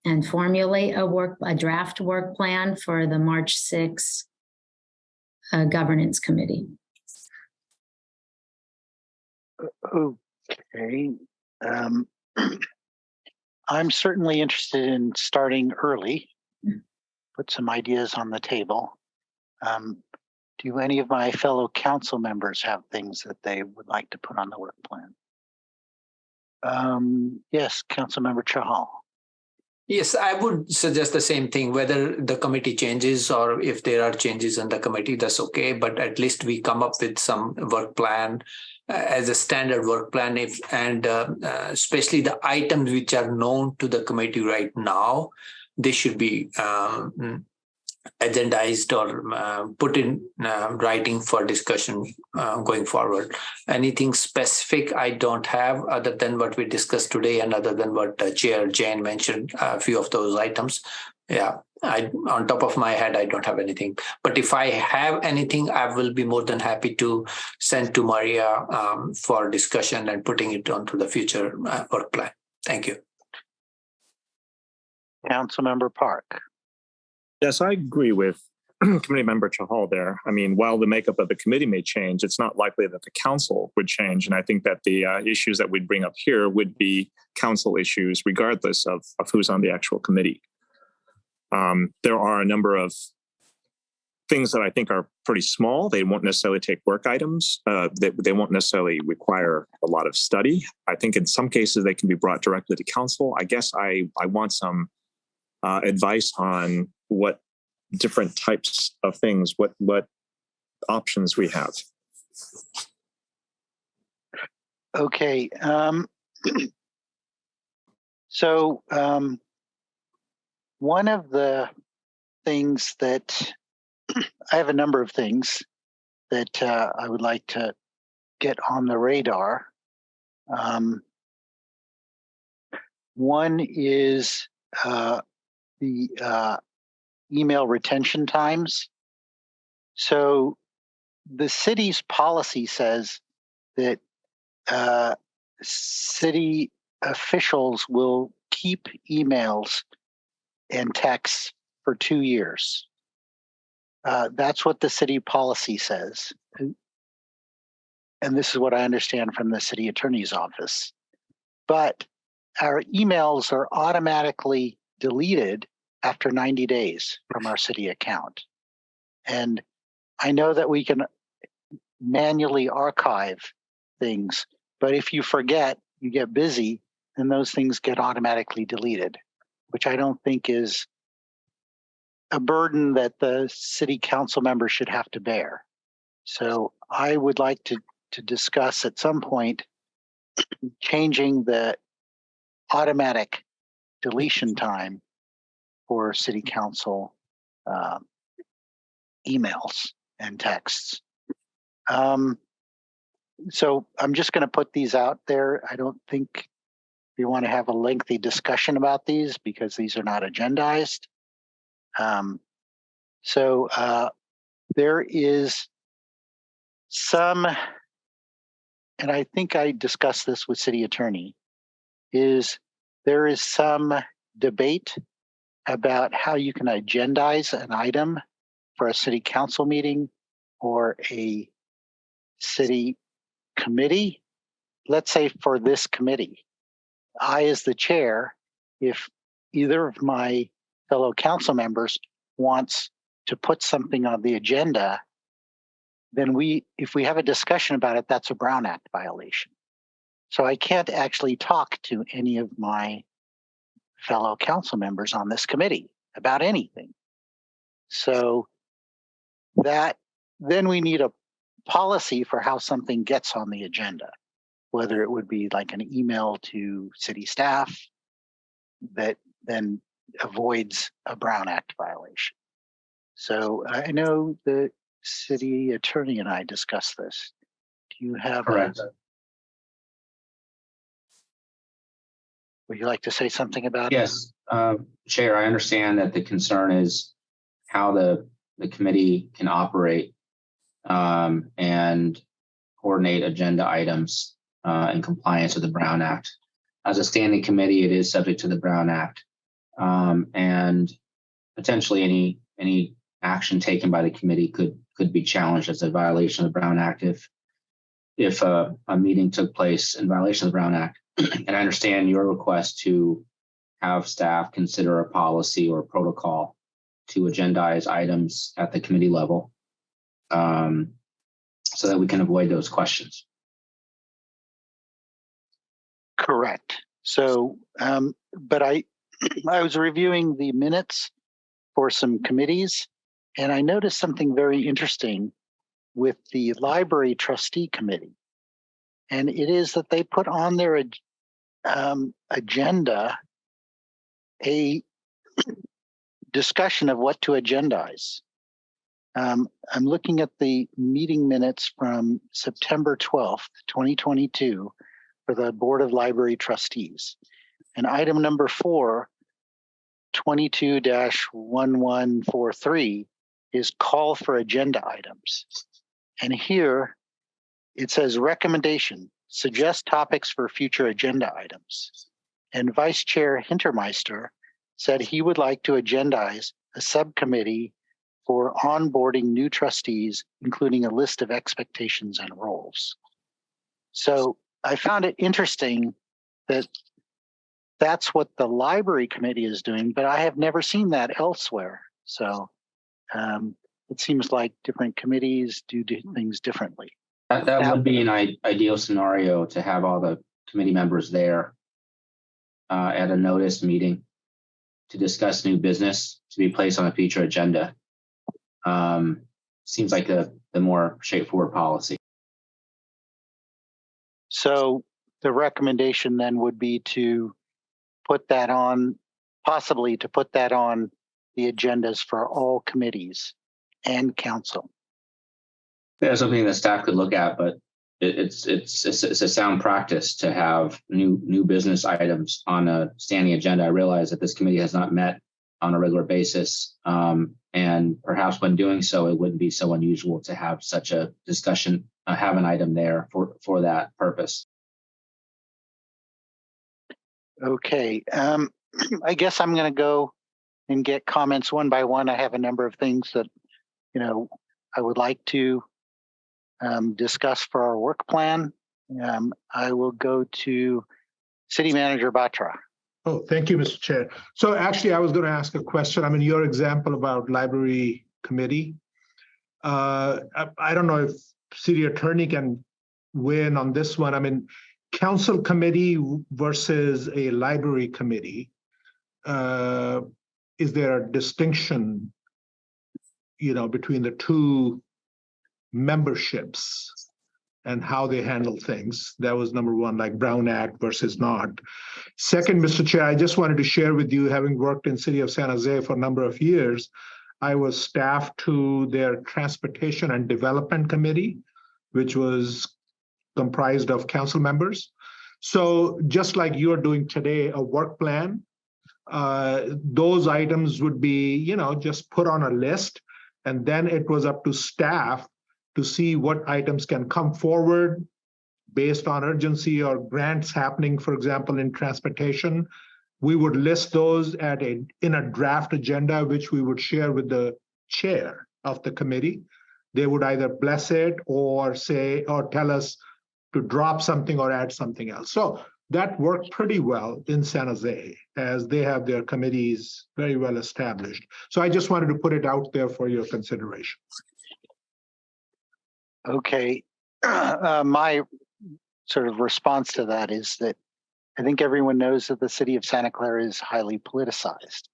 S7: And formulate a draft work plan for the March 6th governance committee.
S1: Okay. I'm certainly interested in starting early, put some ideas on the table. Do any of my fellow council members have things that they would like to put on the work plan? Yes, Councilmember Chahal.
S8: Yes, I would suggest the same thing, whether the committee changes or if there are changes in the committee, that's okay. But at least we come up with some work plan as a standard work plan, especially the items which are known to the committee right now, they should be agendized or put in writing for discussion going forward. Anything specific I don't have other than what we discussed today and other than what Chair Jane mentioned, a few of those items. Yeah, on top of my head, I don't have anything. But if I have anything, I will be more than happy to send to Maria for discussion and putting it onto the future work plan. Thank you.
S1: Councilmember Park.
S4: Yes, I agree with Committee Member Chahal there. I mean, while the makeup of the committee may change, it's not likely that the council would change. And I think that the issues that we'd bring up here would be council issues, regardless of who's on the actual committee. There are a number of things that I think are pretty small. They won't necessarily take work items. They won't necessarily require a lot of study. I think in some cases they can be brought directly to council. I guess I want some advice on what different types of things, what options we have.
S1: Okay. So one of the things that I have a number of things that I would like to get on the radar. One is the email retention times. So the city's policy says that city officials will keep emails and texts for 2 years. That's what the city policy says. And this is what I understand from the city attorney's office. But our emails are automatically deleted after 90 days from our city account. And I know that we can manually archive things, but if you forget, you get busy, and those things get automatically deleted. which I don't think is a burden that the city council members should have to bear. So I would like to discuss at some point changing the automatic deletion time for city council emails and texts. So I'm just going to put these out there. I don't think we want to have a lengthy discussion about these because these are not agendized. So there is some, and I think I discussed this with city attorney, there is some debate about how you can agendize an item for a city council meeting or a city committee. Let's say for this committee, I, as the chair, if either of my fellow council members wants to put something on the agenda, then if we have a discussion about it, that's a Brown Act violation. So I can't actually talk to any of my fellow council members on this committee about anything. So then we need a policy for how something gets on the agenda, whether it would be like an email to city staff that then avoids a Brown Act violation. So I know the city attorney and I discussed this. Do you have
S3: Correct.
S1: Would you like to say something about it?
S3: Yes, Chair, I understand that the concern is how the committee can operate and coordinate agenda items in compliance with the Brown Act. As a standing committee, it is subject to the Brown Act, and potentially any action taken by the committee could be challenged as a violation of the Brown Act if a meeting took place in violation of the Brown Act. And I understand your request to have staff consider a policy or protocol to agendize items at the committee level so that we can avoid those questions.
S1: Correct. So, but I was reviewing the minutes for some committees, and I noticed something very interesting with the library trustee committee. And it is that they put on their agenda a discussion of what to agendize. I'm looking at the meeting minutes from September 12th, 2022 for the Board of Library Trustees. And item number 4, 22-1143 is call for agenda items. And here it says recommendation, suggest topics for future agenda items. And Vice Chair Hintermeister said he would like to agendize a subcommittee for onboarding new trustees, including a list of expectations and roles. So I found it interesting that that's what the library committee is doing, but I have never seen that elsewhere. So it seems like different committees do things differently.
S3: That would be an ideal scenario to have all the committee members there at a notice meeting to discuss new business to be placed on a future agenda. Seems like the more straightforward policy.
S1: So the recommendation then would be to put that on, possibly to put that on the agendas for all committees and council.
S3: That's something that staff could look at, but it's a sound practice to have new business items on a standing agenda. I realize that this committee has not met on a regular basis, and perhaps when doing so, it wouldn't be so unusual to have such a discussion, have an item there for that purpose.
S1: Okay, I guess I'm going to go and get comments one by one. I have a number of things that, I would like to discuss for our work plan. I will go to City Manager Batra.
S5: Oh, thank you, Mr. Chair. So actually, I was going to ask a question. I mean, your example about library committee. I don't know if city attorney can weigh in on this one. I mean, council committee versus a library committee. is there a distinction, between the two memberships and how they handle things? That was number one, like Brown Act versus not. Second, Mr. Chair, I just wanted to share with you, having worked in City of San Jose for a number of years, I was staff to their Transportation and Development Committee, which was comprised of council members. So just like you're doing today, a work plan, those items would be, just put on a list, and then it was up to staff to see what items can come forward based on urgency or grants happening, for example, in transportation. We would list those in a draft agenda, which we would share with the chair of the committee. They would either bless it or tell us to drop something or add something else. So that worked pretty well in San Jose, as they have their committees very well established. So I just wanted to put it out there for your consideration.
S1: Okay. My sort of response to that is that I think everyone knows that the city of Santa Clara is highly politicized.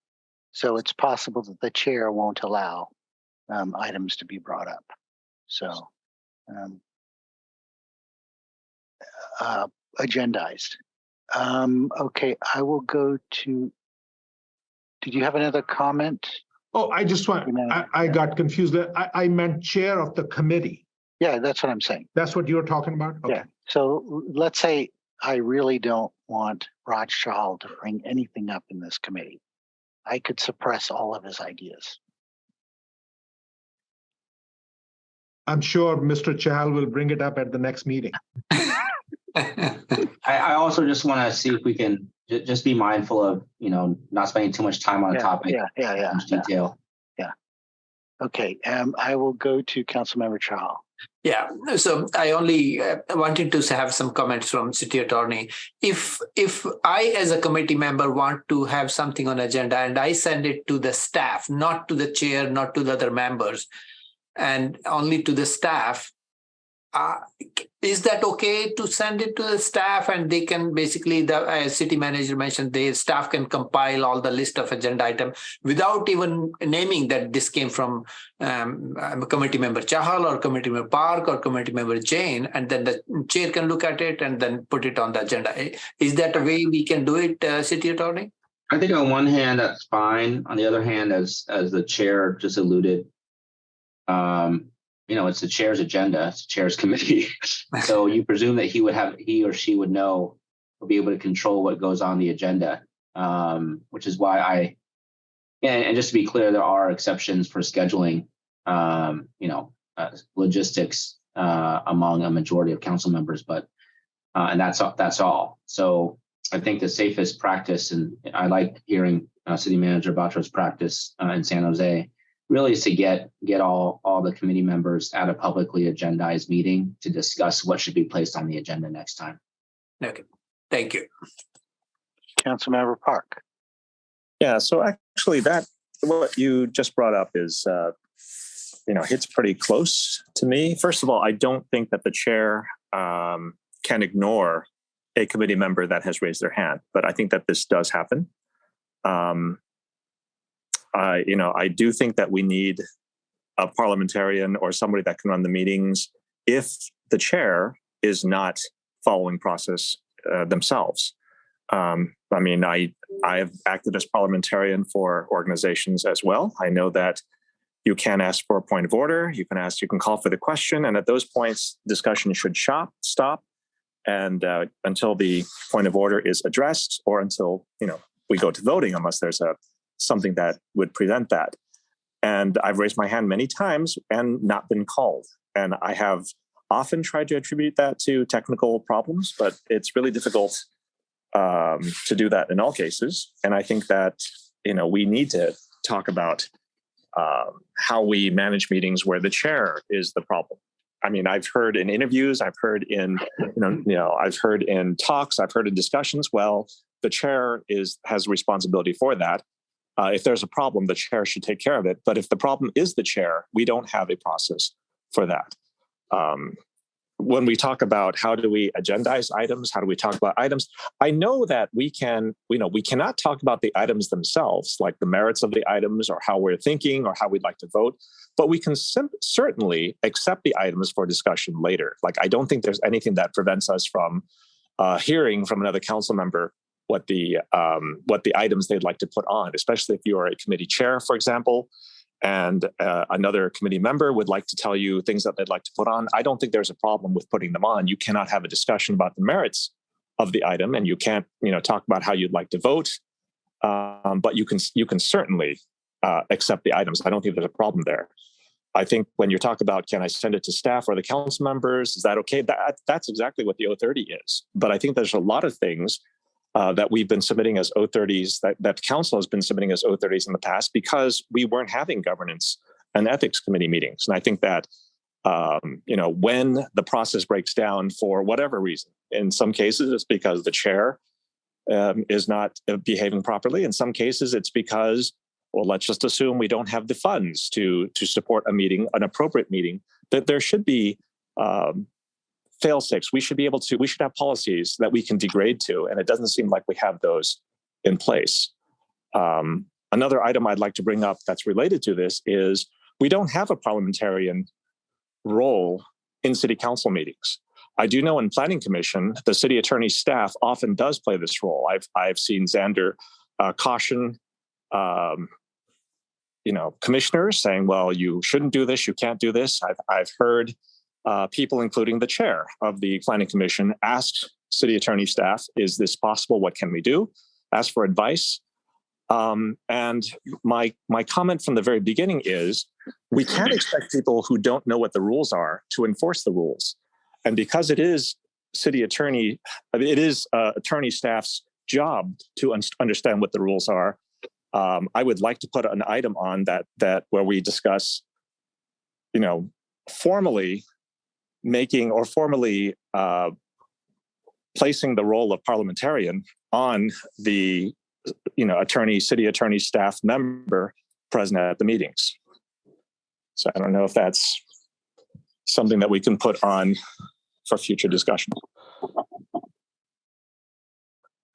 S1: So it's possible that the chair won't allow items to be brought up. So agendized. Okay, I will go to, did you have another comment?
S5: Oh, I got confused. I meant chair of the committee.
S1: Yeah, that's what I'm saying.
S5: That's what you were talking about? Okay.
S1: Yeah. So let's say I really don't want Raj Chahal to bring anything up in this committee. I could suppress all of his ideas.
S5: I'm sure Mr. Chahal will bring it up at the next meeting.
S3: I also just want to see if we can just be mindful of, not spending too much time on a topic.
S1: Yeah.
S3: Detail.
S1: Yeah. Okay. I will go to Councilmember Chahal.
S8: Yeah, so I only wanted to have some comments from city attorney. If I, as a committee member, want to have something on agenda and I send it to the staff, not to the chair, not to the other members, and only to the staff, is that okay to send it to the staff, and they can basically, the city manager mentioned, the staff can compile all the list of agenda item without even naming that this came from committee member Chahal or committee member Park or committee member Jain, and then the chair can look at it and then put it on the agenda. Is that a way we can do it, city attorney?
S3: I think on one hand that's fine. On the other hand, as the chair just alluded, it's the chair's agenda, it's the chair's committee. So you presume that he or she would know or be able to control what goes on the agenda, which is why and just to be clear, there are exceptions for scheduling, logistics among a majority of council members, but and that's all. So I think the safest practice, and I like hearing City Manager Batra's practice in San Jose, really is to get all the committee members at a publicly agendized meeting to discuss what should be placed on the agenda next time.
S8: Okay, thank you.
S1: Councilmember Park.
S4: Yeah, so actually what you just brought up is, hits pretty close to me. First of all, I don't think that the chair can ignore a committee member that has raised their hand, but I think that this does happen. I do think that we need a parliamentarian or somebody that can run the meetings if the chair is not following process themselves. I have acted as parliamentarian for organizations as well. I know that you can ask for a point of order, you can call for the question, and at those points, discussion should stop, and until the point of order is addressed, or until we go to voting, unless there's something that would prevent that. And I've raised my hand many times and not been called. And I have often tried to attribute that to technical problems, but it's really difficult to do that in all cases. And I think that, we need to talk about how we manage meetings where the chair is the problem. I've heard in interviews, I've heard in, I've heard in talks, I've heard in discussions, well, the chair has responsibility for that. If there's a problem, the chair should take care of it. But if the problem is the chair, we don't have a process for that. when we talk about how do we agendize items, how do we talk about items, I know that we cannot talk about the items themselves, like the merits of the items or how we're thinking or how we'd like to vote, but we can certainly accept the items for discussion later. Like, I don't think there's anything that prevents us from hearing from another council member what the items they'd like to put on, especially if you are a committee chair, for example, and another committee member would like to tell you things that they'd like to put on. I don't think there's a problem with putting them on. You cannot have a discussion about the merits of the item, and you can't, talk about how you'd like to vote. But you can certainly accept the items. I don't think there's a problem there. I think when you talk about, can I send it to staff or the council members? Is that okay? That's exactly what the O30 is. But I think there's a lot of things that we've been submitting as O30s, that council has been submitting as O30s in the past because we weren't having governance and ethics committee meetings. And I think that, when the process breaks down for whatever reason, in some cases it's because the chair is not behaving properly. In some cases it's because, well, let's just assume we don't have the funds to support a meeting, an appropriate meeting, that there should be fail-safes. We should have policies that we can degrade to, and it doesn't seem like we have those in place. Another item I'd like to bring up that's related to this is we don't have a parliamentarian role in city council meetings. I do know in planning commission, the city attorney's staff often does play this role. I've seen Xander caution commissioners saying, well, you shouldn't do this, you can't do this. I've heard people, including the chair of the planning commission, ask city attorney staff, is this possible? What can we do? Ask for advice. And my comment from the very beginning is, we can't expect people who don't know what the rules are to enforce the rules. And because it is attorney staff's job to understand what the rules are, I would like to put an item on that where we discuss, formally placing the role of parliamentarian on the city attorney staff member present at the meetings. So I don't know if that's something that we can put on for future discussion.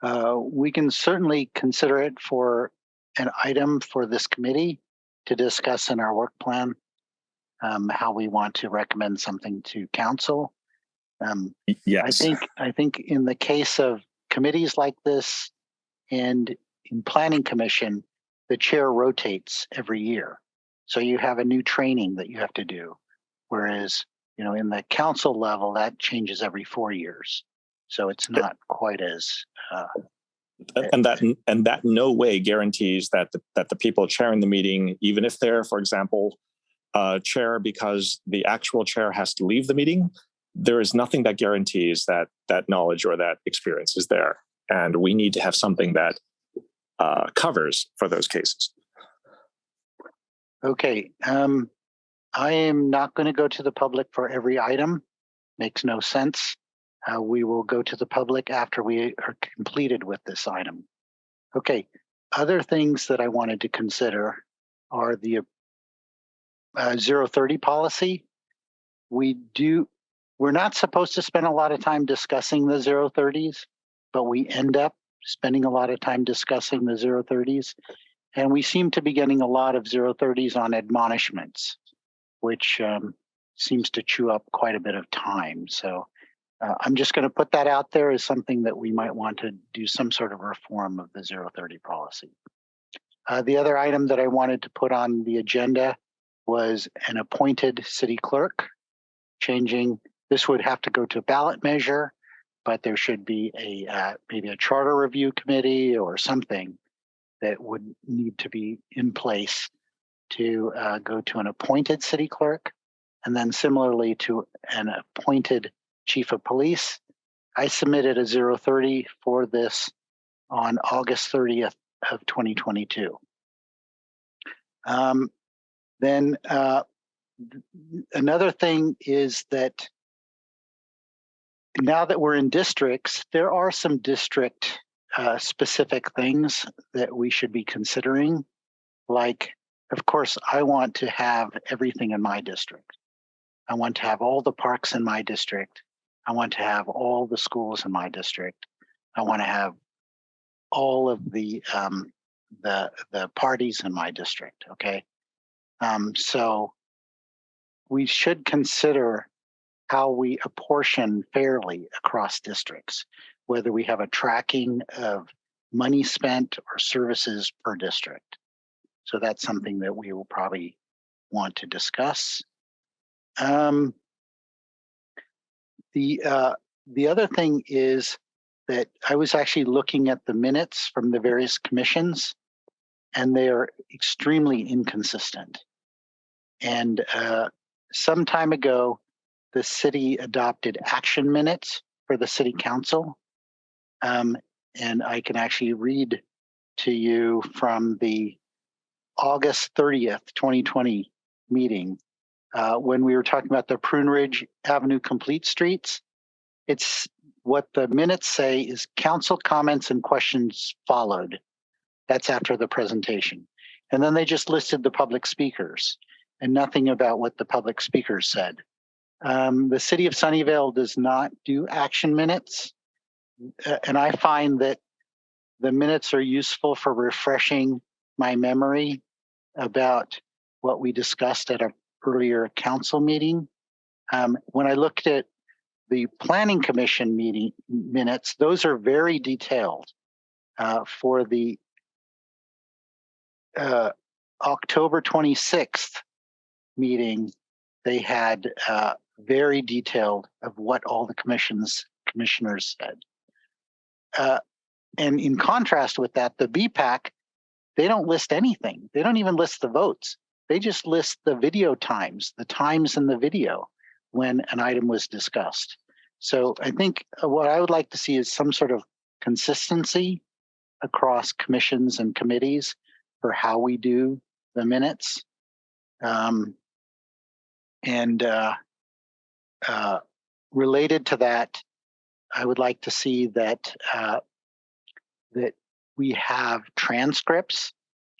S1: We can certainly consider it for an item for this committee to discuss in our work plan, how we want to recommend something to council.
S4: Yes.
S1: I think in the case of committees like this and in planning commission, the chair rotates every year. So you have a new training that you have to do. Whereas, in the council level, that changes every 4 years. So it's not quite as
S4: and that no way guarantees that the people chairing the meeting, even if they're, for example, chair because the actual chair has to leave the meeting, there is nothing that guarantees that knowledge or that experience is there. And we need to have something that covers for those cases.
S1: Okay. I am not going to go to the public for every item. Makes no sense. We will go to the public after we are completed with this item. Okay. Other things that I wanted to consider are the 030 policy. We're not supposed to spend a lot of time discussing the 030s, but we end up spending a lot of time discussing the 030s. And we seem to be getting a lot of 030s on admonishments, which seems to chew up quite a bit of time. So I'm just going to put that out there as something that we might want to do some sort of reform of the 030 policy. The other item that I wanted to put on the agenda was an appointed city clerk. This would have to go to ballot measure, but there should be maybe a charter review committee or something that would need to be in place to go to an appointed city clerk, and then similarly to an appointed chief of police. I submitted a 030 for this on August 30th of 2022. Then another thing is that now that we're in districts, there are some district specific things that we should be considering. Like, of course, I want to have everything in my district. I want to have all the parks in my district. I want to have all the schools in my district. I want to have all of the parties in my district. Okay, so we should consider how we apportion fairly across districts, whether we have a tracking of money spent or services per district. So that's something that we will probably want to discuss. The other thing is that I was actually looking at the minutes from the various commissions, and they are extremely inconsistent. And some time ago, the city adopted action minutes for the city council. And I can actually read to you from the August 30th, 2020 meeting, when we were talking about the Prune Ridge Avenue Complete Streets. It's what the minutes say is council comments and questions followed. That's after the presentation. And then they just listed the public speakers and nothing about what the public speakers said. The city of Sunnyvale does not do action minutes. And I find that the minutes are useful for refreshing my memory about what we discussed at an earlier council meeting. When I looked at the planning commission meeting minutes, those are very detailed. For the October 26th meeting, they had very detailed of what all the commissioners said. And in contrast with that, the BPAC, they don't list anything. They don't even list the votes. They just list the video times, the times in the video when an item was discussed. So I think what I would like to see is some sort of consistency across commissions and committees for how we do the minutes. Related to that, I would like to see that that we have transcripts.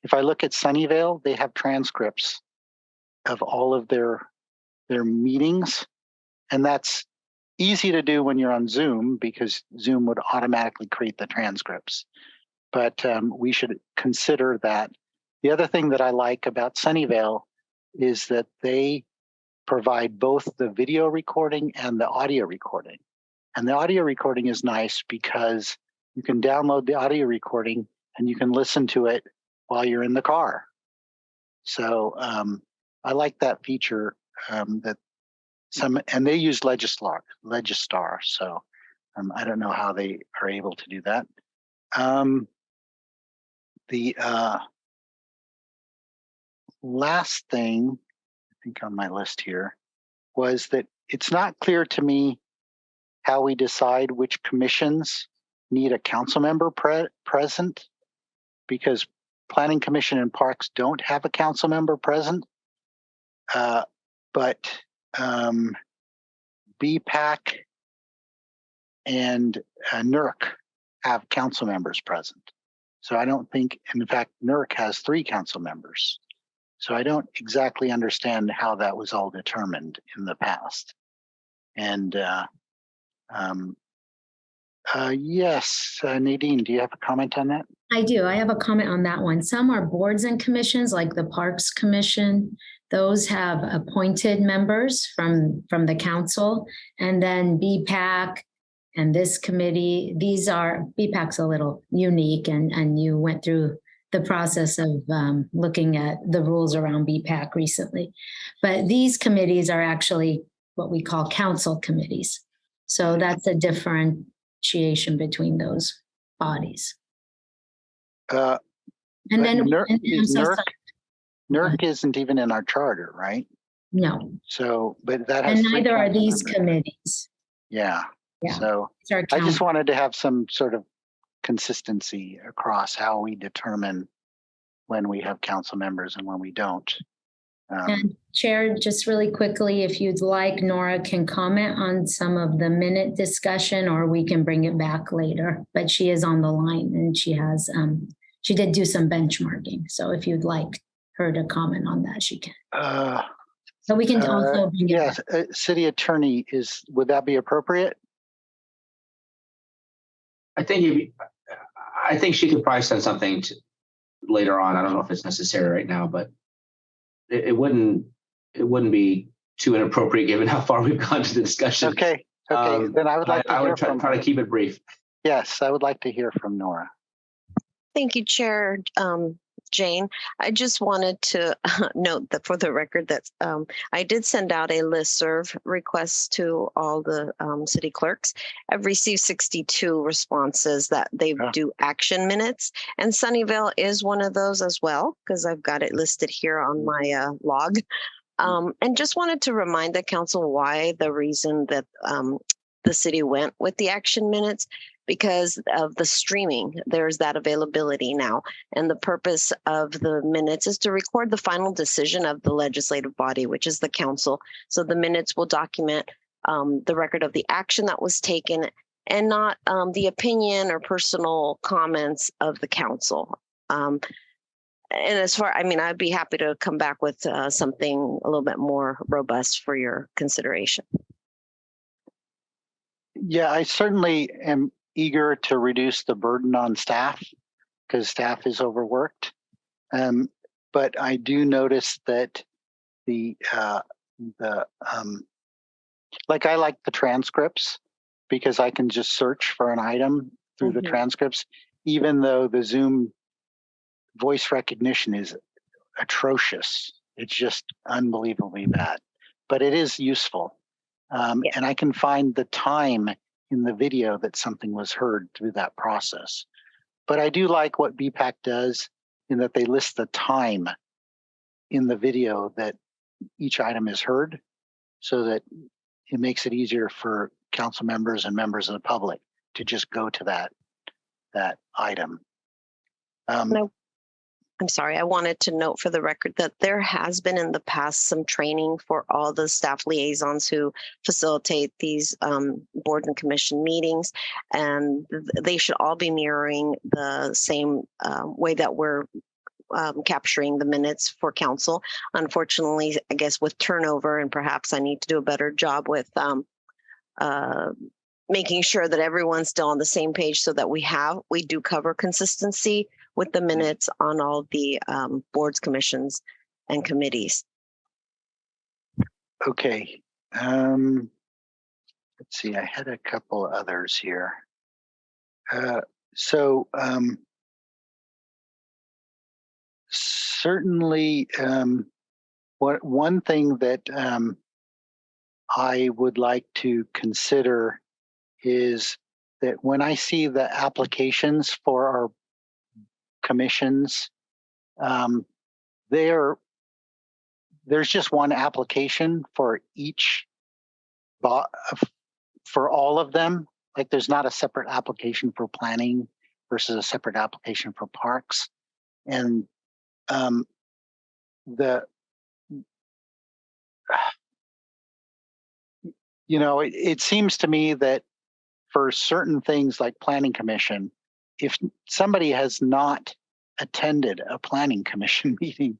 S1: If I look at Sunnyvale, they have transcripts of all of their meetings, and that's easy to do when you're on Zoom because Zoom would automatically create the transcripts. But we should consider that. The other thing that I like about Sunnyvale is that they provide both the video recording and the audio recording. And the audio recording is nice because you can download the audio recording and you can listen to it while you're in the car. So I like that feature and they use Legistar. So I don't know how they are able to do that. The last thing, I think on my list here, was that it's not clear to me how we decide which commissions need a council member present, because Planning Commission and Parks don't have a council member present, but BPAC and NERC have council members present. So I don't think, and in fact, NERC has 3 council members. So I don't exactly understand how that was all determined in the past. And yes, Nadine, do you have a comment on that?
S7: I do. I have a comment on that one. Some are boards and commissions, like the Parks Commission. Those have appointed members from the council, and then BPAC and this committee. These are, BPAC's a little unique, and you went through the process of looking at the rules around BPAC recently. But these committees are actually what we call council committees. So that's a differentiation between those bodies. And then
S1: NERC isn't even in our charter, right?
S7: No.
S1: So, but that has.
S7: And neither are these committees.
S1: Yeah.
S7: Yeah.
S1: So I just wanted to have some sort of consistency across how we determine when we have council members and when we don't.
S7: And Chair, just really quickly, if you'd like, Nora can comment on some of the minute discussion, or we can bring it back later. But she is on the line, and she has she did do some benchmarking. So if you'd like her to comment on that, she can. So we can also bring it
S1: Yes, city attorney would that be appropriate?
S3: I think she could probably send something later on. I don't know if it's necessary right now, but it wouldn't be too inappropriate given how far we've gone to the discussion.
S1: Okay. Then I would like to
S3: I
S1: hear
S3: would
S1: from
S3: try to keep it brief.
S1: Yes, I would like to hear from Nora.
S9: Thank you, Chair Jane. I just wanted to note that for the record that I did send out a listserv request to all the city clerks. I've received 62 responses that they do action minutes, and Sunnyvale is one of those as well, because I've got it listed here on my log. And just wanted to remind the council why the reason that the city went with the action minutes, because of the streaming. There's that availability now. And the purpose of the minutes is to record the final decision of the legislative body, which is the council. So the minutes will document the record of the action that was taken and not the opinion or personal comments of the council. And as far, I'd be happy to come back with something a little bit more robust for your consideration.
S1: Yeah, I certainly am eager to reduce the burden on staff because staff is overworked. But I do notice that I like the transcripts because I can just search for an item through the transcripts, even though the Zoom voice recognition is atrocious. It's just unbelievably bad, but it is useful. And I can find the time in the video that something was heard through that process. But I do like what BPAC does in that they list the time in the video that each item is heard so that it makes it easier for council members and members of the public to just go to that item.
S9: I'm sorry, I wanted to note for the record that there has been in the past some training for all the staff liaisons who facilitate these board and commission meetings, and they should all be mirroring the same way that we're capturing the minutes for council. Unfortunately, I guess with turnover, and perhaps I need to do a better job with making sure that everyone's still on the same page so that we do cover consistency with the minutes on all the boards, commissions, and committees.
S1: Okay. Let's see, I had a couple others here. Certainly, one thing that I would like to consider is that when I see the applications for our commissions, there's just one application for each, for all of them. Like there's not a separate application for planning versus a separate application for parks. And it seems to me that for certain things like planning commission, if somebody has not attended a planning commission meeting,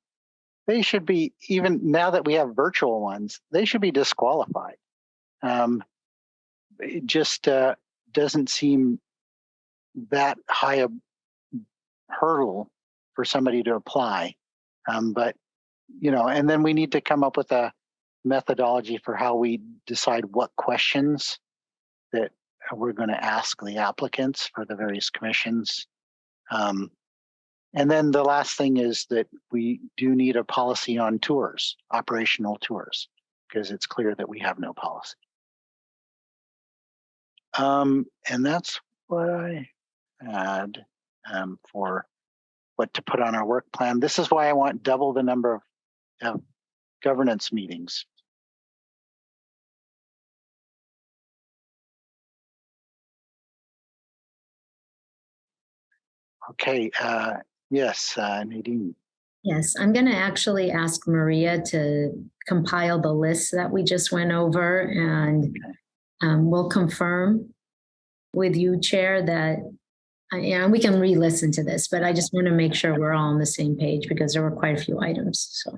S1: they should be, even now that we have virtual ones, they should be disqualified. It just doesn't seem that high a hurdle for somebody to apply. But, and then we need to come up with a methodology for how we decide what questions that we're going to ask the applicants for the various commissions. And then the last thing is that we do need a policy on tours, operational tours, because it's clear that we have no policy. And that's what I had for what to put on our work plan. This is why I want double the number of governance meetings. Okay, yes, Nadine.
S7: Yes, I'm going to actually ask Maria to compile the list that we just went over, and we'll confirm with you, Chair, that we can re-listen to this, but I just want to make sure we're all on the same page because there were quite a few items. So,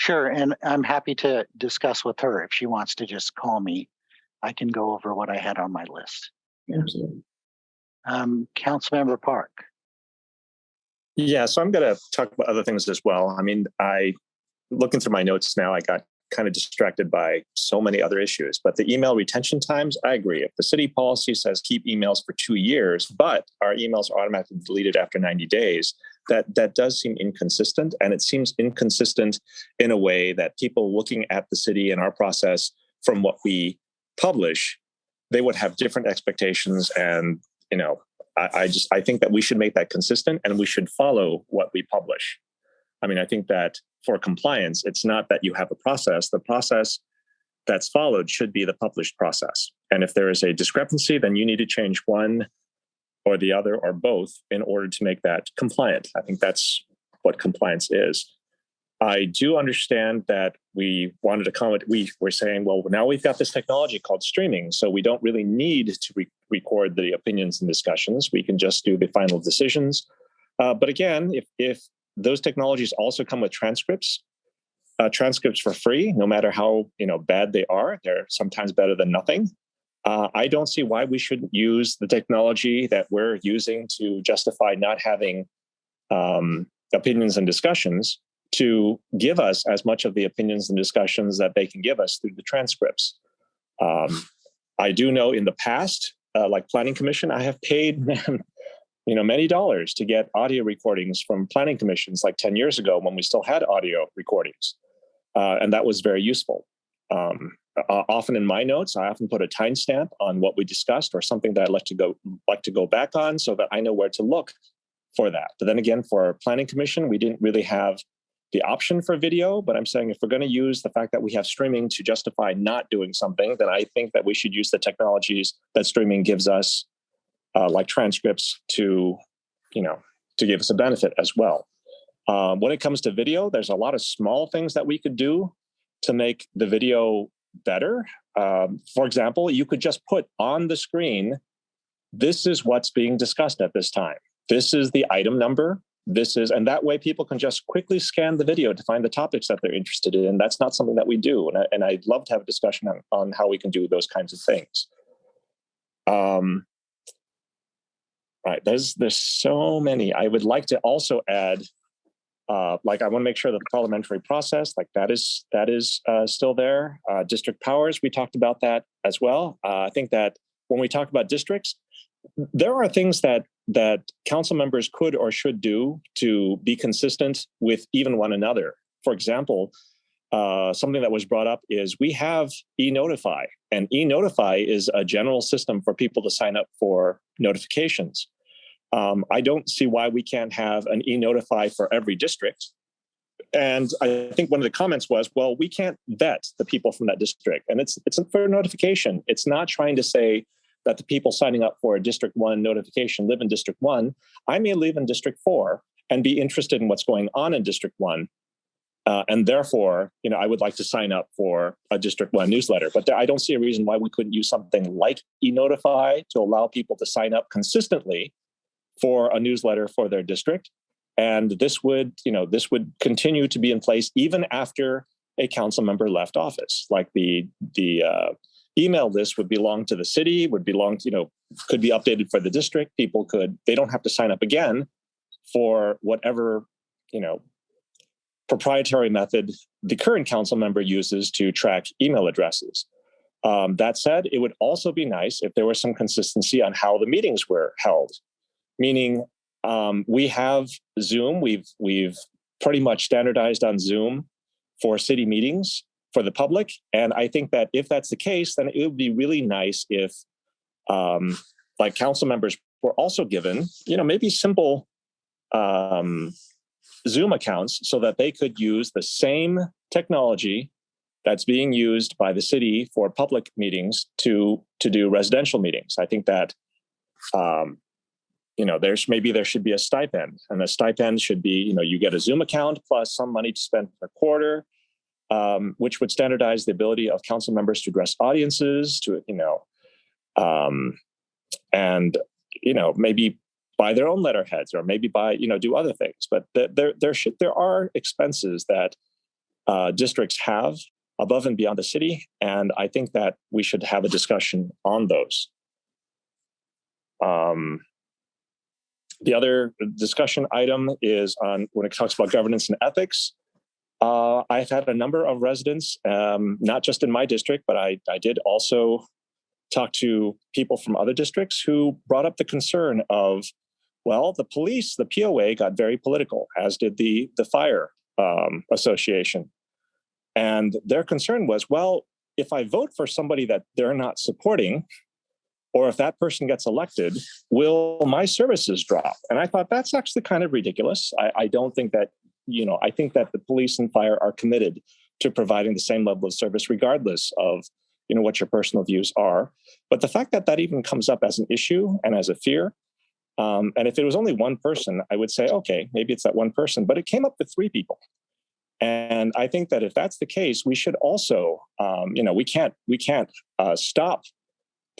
S1: Sure, and I'm happy to discuss with her if she wants to just call me. I can go over what I had on my list.
S7: Thank you.
S1: Councilmember Park.
S4: Yeah, so I'm going to talk about other things as well. I mean, looking through my notes now, I got kind of distracted by so many other issues. But the email retention times, I agree. If the city policy says keep emails for 2 years, but our emails are automatically deleted after 90 days, that does seem inconsistent. And it seems inconsistent in a way that people looking at the city and our process from what we publish, they would have different expectations. And, I think that we should make that consistent and we should follow what we publish. I mean, I think that for compliance, it's not that you have a process. The process that's followed should be the published process. And if there is a discrepancy, then you need to change one or the other or both in order to make that compliant. I think that's what compliance is. I do understand that we wanted to comment. We were saying, well, now we've got this technology called streaming, so we don't really need to record the opinions and discussions. We can just do the final decisions. But again, if those technologies also come with transcripts for free, no matter how bad they are, they're sometimes better than nothing. I don't see why we shouldn't use the technology that we're using to justify not having opinions and discussions to give us as much of the opinions and discussions that they can give us through the transcripts. I do know in the past, like Planning Commission, I have paid many dollars to get audio recordings from planning commissions like 10 years ago when we still had audio recordings. And that was very useful. Often in my notes, I often put a timestamp on what we discussed or something that I'd like to go back on so that I know where to look for that. But then again, for our planning commission, we didn't really have the option for video, but I'm saying if we're going to use the fact that we have streaming to justify not doing something, then I think that we should use the technologies that streaming gives us, like transcripts to give us a benefit as well. When it comes to video, there's a lot of small things that we could do to make the video better. For example, you could just put on the screen, this is what's being discussed at this time. This is the item number. And that way people can just quickly scan the video to find the topics that they're interested in. That's not something that we do. And I'd love to have a discussion on how we can do those kinds of things. Right. There's so many. I would like to also add, I want to make sure that the parliamentary process, that is still there. District powers, we talked about that as well. I think that when we talk about districts, there are things that council members could or should do to be consistent with even one another. For example, something that was brought up is we have eNotify, and eNotify is a general system for people to sign up for notifications. I don't see why we can't have an eNotify for every district. And I think one of the comments was, well, we can't vet the people from that district. And it's for notification. It's not trying to say that the people signing up for a District 1 notification live in District 1. I may live in District 4 and be interested in what's going on in District 1. And therefore, I would like to sign up for a District 1 newsletter. But I don't see a reason why we couldn't use something like eNotify to allow people to sign up consistently for a newsletter for their district. And this would continue to be in place even after a council member left office. Like the email list would belong to the city, could be updated for the district. They don't have to sign up again for whatever, proprietary method the current council member uses to track email addresses. That said, it would also be nice if there was some consistency on how the meetings were held. Meaning, we have Zoom. We've pretty much standardized on Zoom for city meetings for the public. And I think that if that's the case, then it would be really nice if council members were also given, maybe simple Zoom accounts so that they could use the same technology that's being used by the city for public meetings to do residential meetings. I think that, there should be a stipend, and the stipend should be, you get a Zoom account plus some money to spend per quarter, which would standardize the ability of council members to address audiences, maybe buy their own letterheads or maybe do other things. But there are expenses that districts have above and beyond the city. And I think that we should have a discussion on those. The other discussion item is on when it talks about governance and ethics. I've had a number of residents, not just in my district, but I did also talk to people from other districts who brought up the concern of, well, the police, the POA got very political, as did the fire association. And their concern was, well, if I vote for somebody that they're not supporting, or if that person gets elected, will my services drop? And I thought that's actually kind of ridiculous. I don't think that, I think that the police and fire are committed to providing the same level of service, regardless of, what your personal views are. But the fact that that even comes up as an issue and as a fear, and if it was only one person, I would say, okay, maybe it's that one person, but it came up with 3 people. And I think that if that's the case, we should also, we can't stop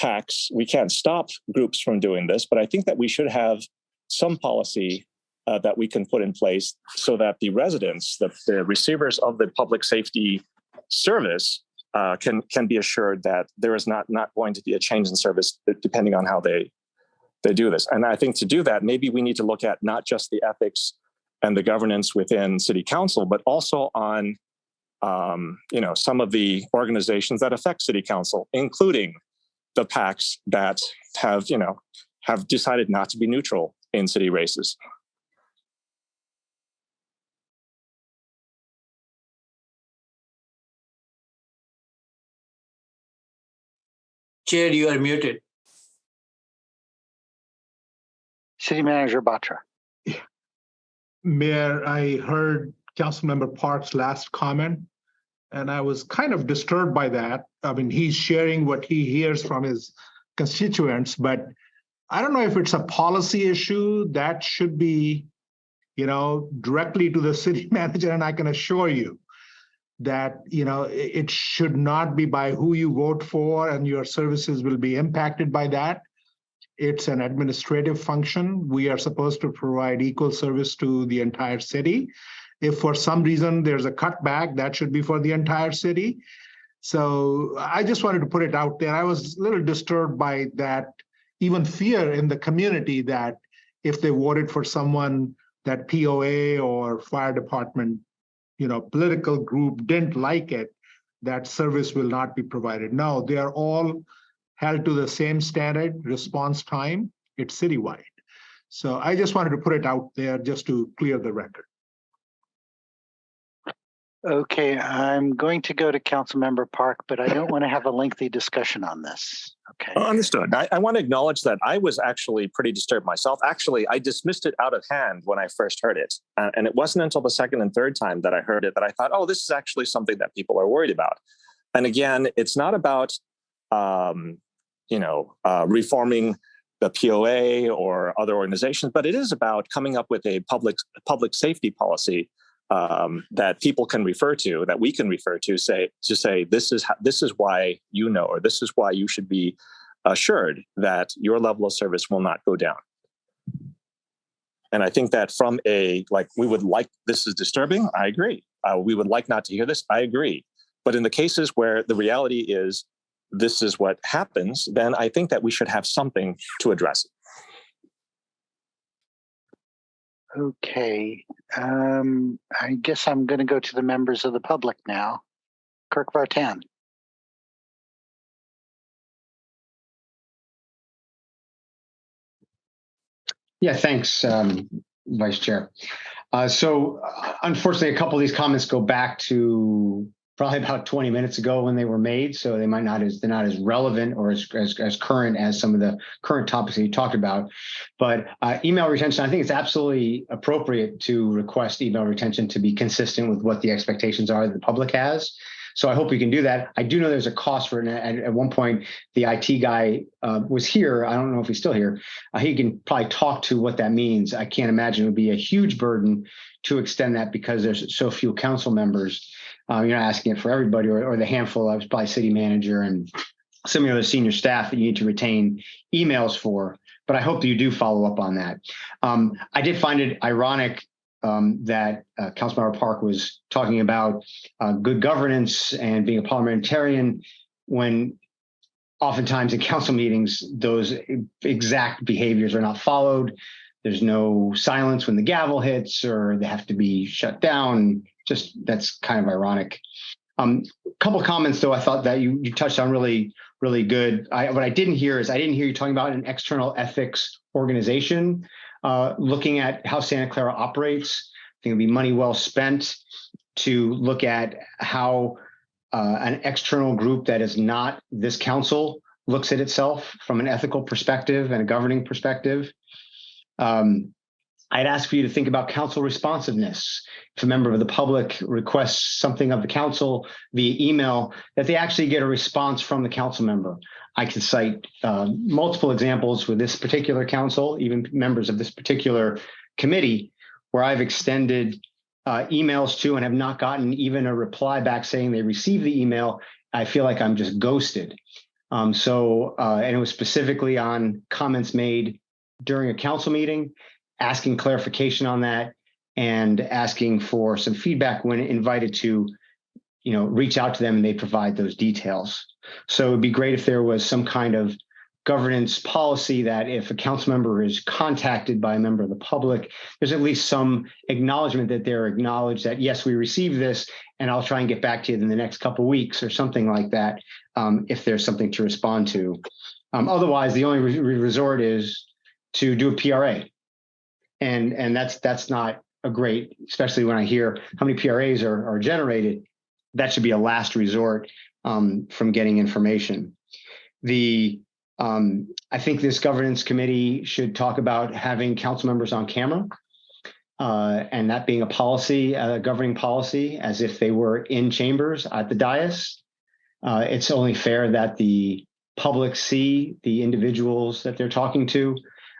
S4: PACs, we can't stop groups from doing this, but I think that we should have some policy that we can put in place so that the residents, the receivers of the public safety service can be assured that there is not going to be a change in service depending on how they do this. And I think to do that, maybe we need to look at not just the ethics and the governance within city council, but also on some of the organizations that affect city council, including the PACs that have decided not to be neutral in city races.
S8: Chair, you are muted.
S1: City Manager Batra.
S5: Mayor, I heard Councilmember Park's last comment, and I was kind of disturbed by that. I mean, he's sharing what he hears from his constituents, but I don't know if it's a policy issue that should be, directly to the city manager. And I can assure you that, it should not be by who you vote for, and your services will be impacted by that. It's an administrative function. We are supposed to provide equal service to the entire city. If for some reason there's a cutback, that should be for the entire city. So I just wanted to put it out there. I was a little disturbed by that, even fear in the community that if they voted for someone that POA or fire department, political group didn't like it, that service will not be provided. No, they are all held to the same standard response time. It's citywide. So I just wanted to put it out there just to clear the record.
S1: Okay, I'm going to go to Councilmember Park, but I don't want to have a lengthy discussion on this. Okay.
S4: Understood. I want to acknowledge that I was actually pretty disturbed myself. Actually, I dismissed it out of hand when I first heard it. And it wasn't until the second and third time that I heard it that I thought, oh, this is actually something that people are worried about. And again, it's not about, reforming the POA or other organizations, but it is about coming up with a public safety policy that people can refer to, that we can refer to, say this is why or this is why you should be assured that your level of service will not go down. And I think that from this is disturbing. I agree. We would like not to hear this. I agree. But in the cases where the reality is this is what happens, then I think that we should have something to address it.
S1: Okay, I guess I'm going to go to the members of the public now. Kirk Vartan.
S6: Yeah, thanks, Vice Chair. So unfortunately, a couple of these comments go back to probably about 20 minutes ago when they were made, so they're not as relevant or as current as some of the current topics that you talked about. But email retention, I think it's absolutely appropriate to request email retention to be consistent with what the expectations are that the public has. So I hope we can do that. I do know there's a cost for it. At one point, the IT guy was here. I don't know if he's still here. He can probably talk to what that means. I can't imagine it would be a huge burden to extend that because there's so few council members. You're not asking it for everybody or the handful of probably city manager and some of the other senior staff that you need to retain emails for. But I hope that you do follow up on that. I did find it ironic that Councilmember Park was talking about good governance and being a parliamentarian, when oftentimes in council meetings, those exact behaviors are not followed. There's no silence when the gavel hits, or they have to be shut down. Just that's kind of ironic. A couple of comments, though, I thought that you touched on really good. What I didn't hear you talking about an external ethics organization looking at how Santa Clara operates. I think it'd be money well spent to look at how an external group that is not this council looks at itself from an ethical perspective and a governing perspective. I'd ask for you to think about council responsiveness. If a member of the public requests something of the council via email, that they actually get a response from the council member. I can cite multiple examples with this particular council, even members of this particular committee, where I've extended emails to and have not gotten even a reply back saying they received the email. I feel like I'm just ghosted. And it was specifically on comments made during a council meeting, asking clarification on that and asking for some feedback when invited to, reach out to them and they provide those details. So it'd be great if there was some kind of governance policy that if a council member is contacted by a member of the public, there's at least some acknowledgement that they're acknowledged that, yes, we received this and I'll try and get back to you in the next couple of weeks or something like that, if there's something to respond to. Otherwise, the only resort is to do a PRA. And that's not a great, especially when I hear how many PRAs are generated, that should be a last resort from getting information. I think this governance committee should talk about having council members on camera and that being a policy, a governing policy, as if they were in chambers at the dais. It's only fair that the public see the individuals that they're talking to.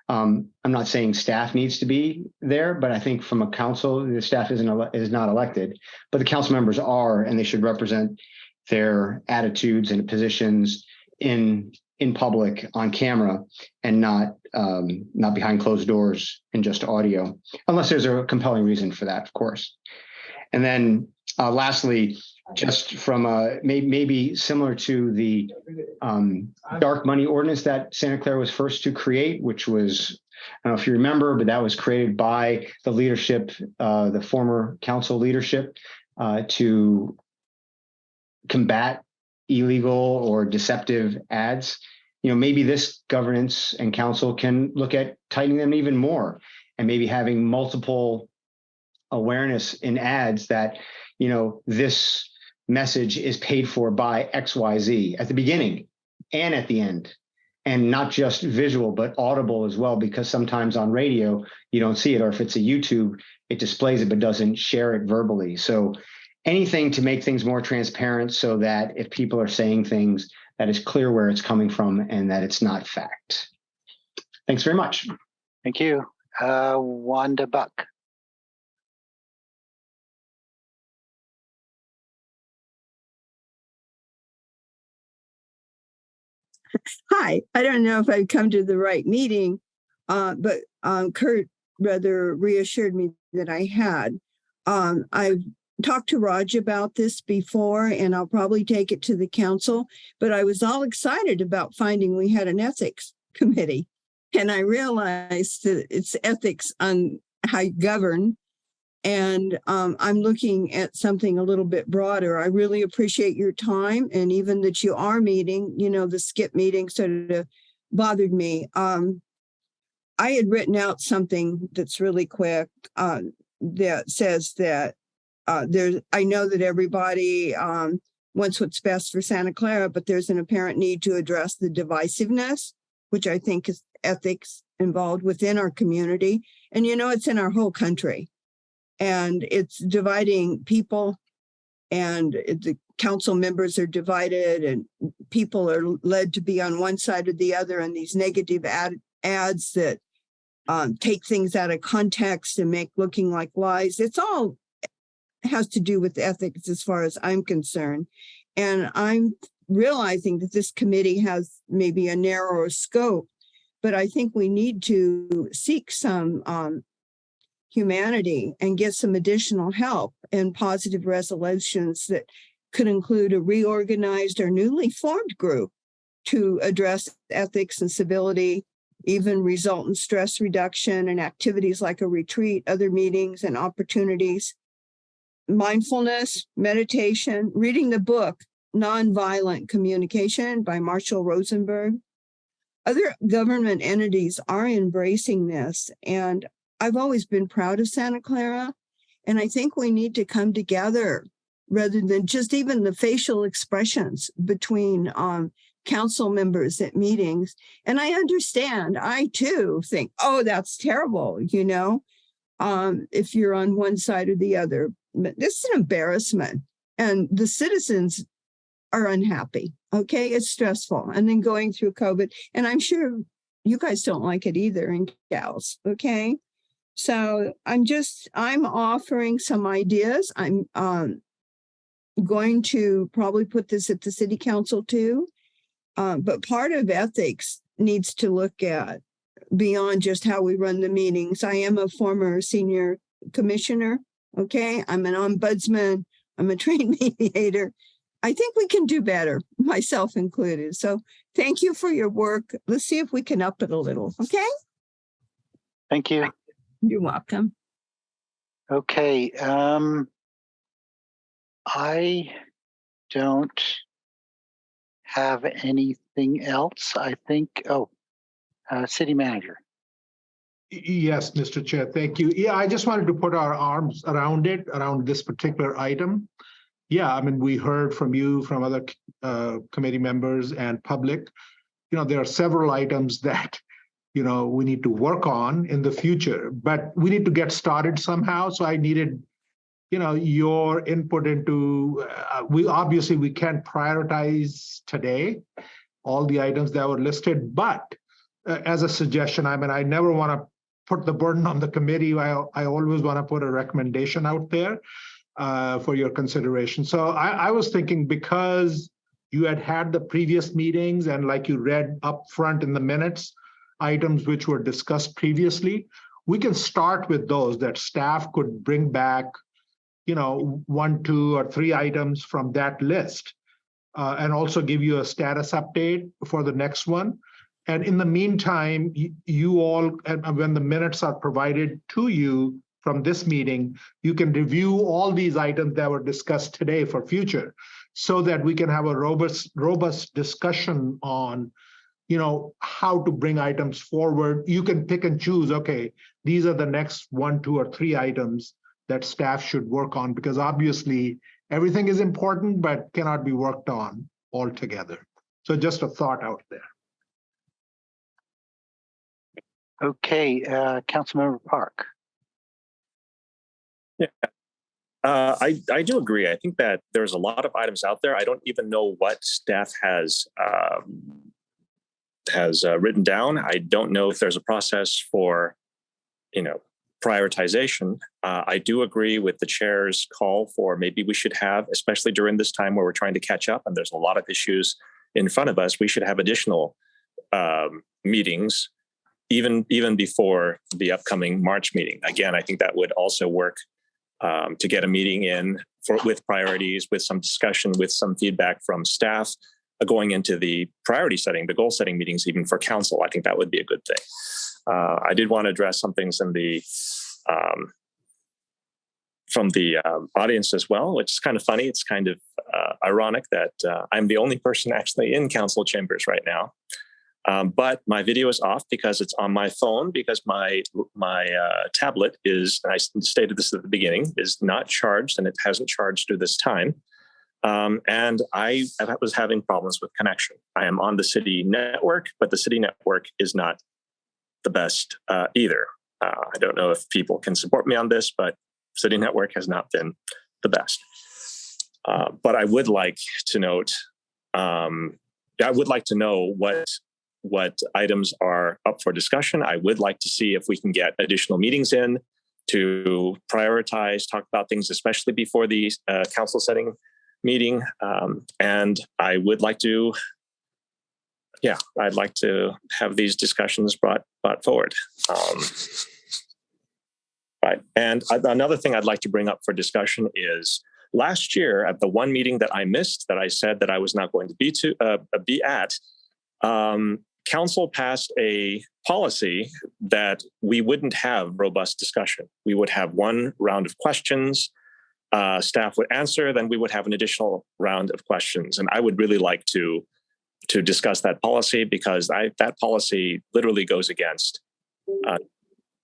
S6: I'm not saying staff needs to be there, but I think from a council, the staff is not elected, but the council members are, and they should represent their attitudes and positions in public on camera and not behind closed doors and just audio, unless there's a compelling reason for that, of course. And then lastly, just from maybe similar to the dark money ordinance that Santa Clara was first to create, which was, I don't know if you remember, but that was created by the leadership, the former council leadership, to combat illegal or deceptive ads. Maybe this governance and council can look at tightening them even more and maybe having multiple awareness in ads that, this message is paid for by XYZ at the beginning and at the end, and not just visual, but audible as well, because sometimes on radio, you don't see it, or if it's a YouTube, it displays it, but doesn't share it verbally. So anything to make things more transparent so that if people are saying things, that is clear where it's coming from and that it's not fact. Thanks very much.
S1: Thank you. Wanda Buck.
S10: Hi, I don't know if I've come to the right meeting, but Kurt rather reassured me that I had. I've talked to Raj about this before, and I'll probably take it to the council, but I was all excited about finding we had an ethics committee. And I realized that it's ethics on how you govern. And I'm looking at something a little bit broader. I really appreciate your time, and even that you are meeting, the skip meeting sort of bothered me. I had written out something that's really quick that says that I know that everybody wants what's best for Santa Clara, but there's an apparent need to address the divisiveness, which I think is ethics involved within our community. And, it's in our whole country. And it's dividing people, and the council members are divided, and people are led to be on one side or the other, and these negative ads that take things out of context and make looking like lies. It's all has to do with ethics as far as I'm concerned. And I'm realizing that this committee has maybe a narrower scope, but I think we need to seek some humanity and get some additional help and positive resolutions that could include a reorganized or newly formed group to address ethics and civility, even result in stress reduction and activities like a retreat, other meetings and opportunities, mindfulness, meditation, reading the book, Nonviolent Communication by Marshall Rosenberg. Other government entities are embracing this, and I've always been proud of Santa Clara, and I think we need to come together rather than just even the facial expressions between council members at meetings. And I understand, I too think, oh, that's terrible, if you're on one side or the other. But this is an embarrassment, and the citizens are unhappy. Okay, it's stressful. And then going through COVID, and I'm sure you guys don't like it either, and gals. Okay, so I'm offering some ideas. I'm going to probably put this at the city council too. But part of ethics needs to look at beyond just how we run the meetings. I am a former senior commissioner. Okay, I'm an ombudsman. I'm a trained mediator. I think we can do better, myself included. So thank you for your work. Let's see if we can up it a little. Okay.
S1: Thank you.
S10: You're welcome.
S1: Okay. I don't have anything else. I think, city manager.
S5: Yes, Mr. Chair, thank you. Yeah, I just wanted to put our arms around this particular item. Yeah, I mean, we heard from you, from other committee members and public. There are several items that, we need to work on in the future, but we need to get started somehow. So I needed, your input into, we can't prioritize today all the items that were listed, but as a suggestion, I mean, I never want to put the burden on the committee. I always want to put a recommendation out there for your consideration. So I was thinking, because you had the previous meetings and like you read up front in the minutes, items which were discussed previously, we can start with those that staff could bring back, 1, 2, or 3 items from that list, and also give you a status update for the next one. And in the meantime, you all, when the minutes are provided to you from this meeting, you can review all these items that were discussed today for future, so that we can have a robust discussion on, how to bring items forward. You can pick and choose, okay, these are the next 1, 2, or 3 items that staff should work on, because obviously everything is important, but cannot be worked on all together. So just a thought out there.
S1: Okay, Councilmember Park.
S4: Yeah, I do agree. I think that there's a lot of items out there. I don't even know what staff has written down. I don't know if there's a process for, prioritization. I do agree with the chair's call for maybe we should have, especially during this time where we're trying to catch up and there's a lot of issues in front of us, we should have additional meetings even before the upcoming March meeting. Again, I think that would also work to get a meeting in with priorities, with some discussion, with some feedback from staff going into the priority setting, the goal setting meetings, even for council. I think that would be a good thing. I did want to address some things in the from the audience as well, which is kind of funny. It's kind of ironic that I'm the only person actually in council chambers right now. But my video is off because it's on my phone, because my tablet is, and I stated this at the beginning, is not charged, and it hasn't charged through this time. And I was having problems with connection. I am on the city network, but the city network is not the best either. I don't know if people can support me on this, but city network has not been the best. But I would like to note, I would like to know what items are up for discussion. I would like to see if we can get additional meetings in to prioritize, talk about things, especially before the council setting meeting. And I would like to, I'd like to have these discussions brought forward. Right. And another thing I'd like to bring up for discussion is last year at the one meeting that I missed, that I said that I was not going to be at, council passed a policy that we wouldn't have robust discussion. We would have one round of questions, staff would answer, then we would have an additional round of questions. And I would really like to discuss that policy, because that policy literally goes against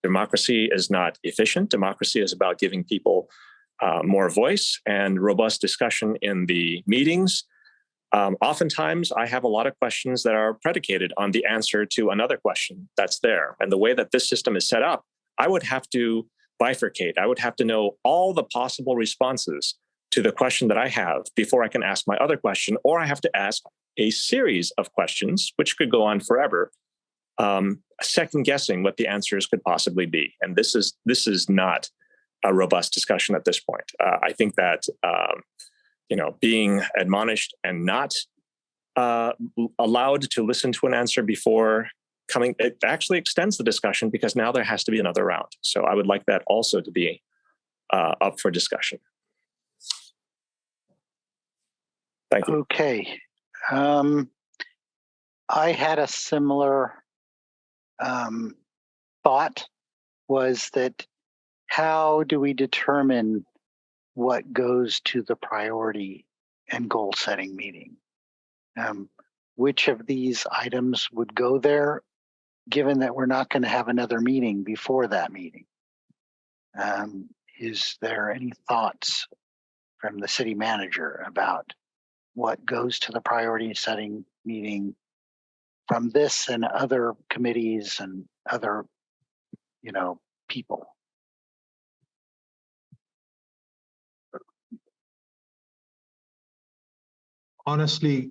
S4: democracy. Is not efficient. Democracy is about giving people more voice and robust discussion in the meetings. Oftentimes, I have a lot of questions that are predicated on the answer to another question that's there. And the way that this system is set up, I would have to bifurcate. I would have to know all the possible responses to the question that I have before I can ask my other question, or I have to ask a series of questions, which could go on forever, second guessing what the answers could possibly be. And this is not a robust discussion at this point. I think that being admonished and not allowed to listen to an answer before coming, it actually extends the discussion, because now there has to be another round. So I would like that also to be up for discussion. Thank you.
S1: Okay. I had a similar thought, was that how do we determine what goes to the priority and goal setting meeting? Which of these items would go there, given that we're not going to have another meeting before that meeting? Is there any thoughts from the city manager about what goes to the priority setting meeting from this and other committees and other, people?
S5: Honestly,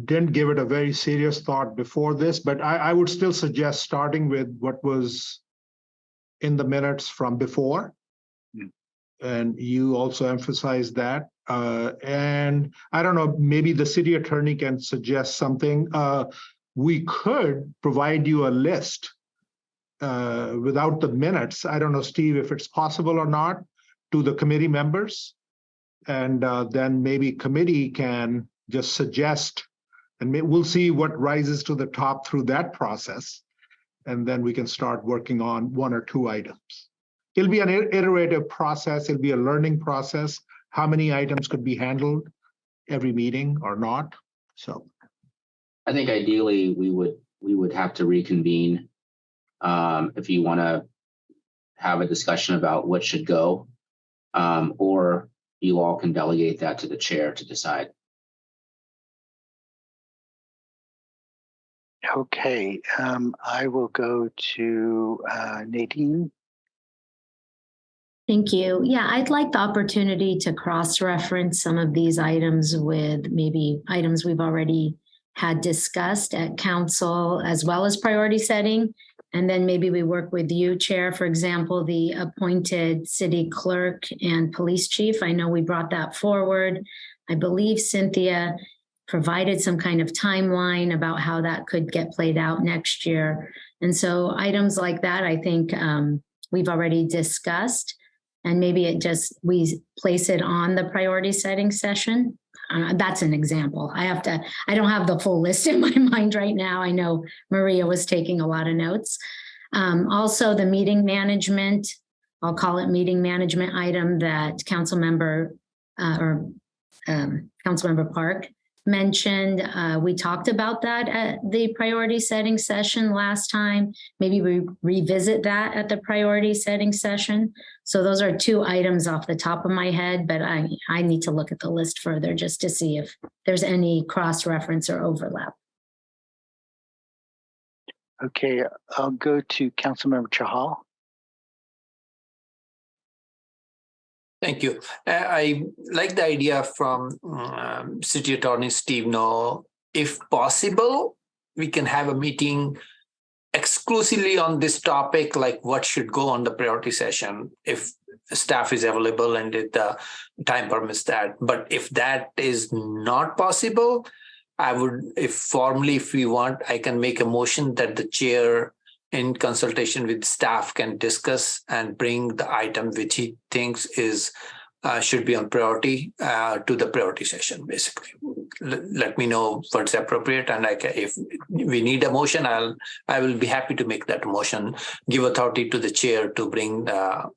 S5: didn't give it a very serious thought before this, but I would still suggest starting with what was in the minutes from before. And you also emphasized that. And I don't know, maybe the city attorney can suggest something. We could provide you a list without the minutes. I don't know, Steve, if it's possible or not, to the committee members. And then maybe committee can just suggest, and we'll see what rises to the top through that process. And then we can start working on one or two items. It'll be an iterative process. It'll be a learning process. How many items could be handled every meeting or not? So
S3: I think ideally we would have to reconvene if you want to have a discussion about what should go, or you all can delegate that to the chair to decide.
S1: Okay, I will go to Nadine.
S7: Thank you. Yeah, I'd like the opportunity to cross-reference some of these items with maybe items we've already had discussed at council, as well as priority setting. And then maybe we work with you, Chair, for example, the appointed city clerk and police chief. I know we brought that forward. I believe Cynthia provided some kind of timeline about how that could get played out next year. And so items like that, I think we've already discussed. And maybe we place it on the priority setting session. That's an example. I don't have the full list in my mind right now. I know Maria was taking a lot of notes. Also the meeting management, I'll call it meeting management item that Councilmember Park mentioned. We talked about that at the priority setting session last time. Maybe we revisit that at the priority setting session. So those are two items off the top of my head, but I need to look at the list further just to see if there's any cross-reference or overlap.
S1: Okay, I'll go to Councilmember Chahal.
S8: Thank you. I like the idea from City Attorney Steve No. If possible, we can have a meeting exclusively on this topic, like what should go on the priority session, if staff is available and if the time permits that. But if that is not possible, I would, if we want, I can make a motion that the chair in consultation with staff, can discuss and bring the item which he thinks is should be on priority to the priority session. Basically, let me know what's appropriate, and if we need a motion, I will be happy to make that motion. Give authority to the chair to bring the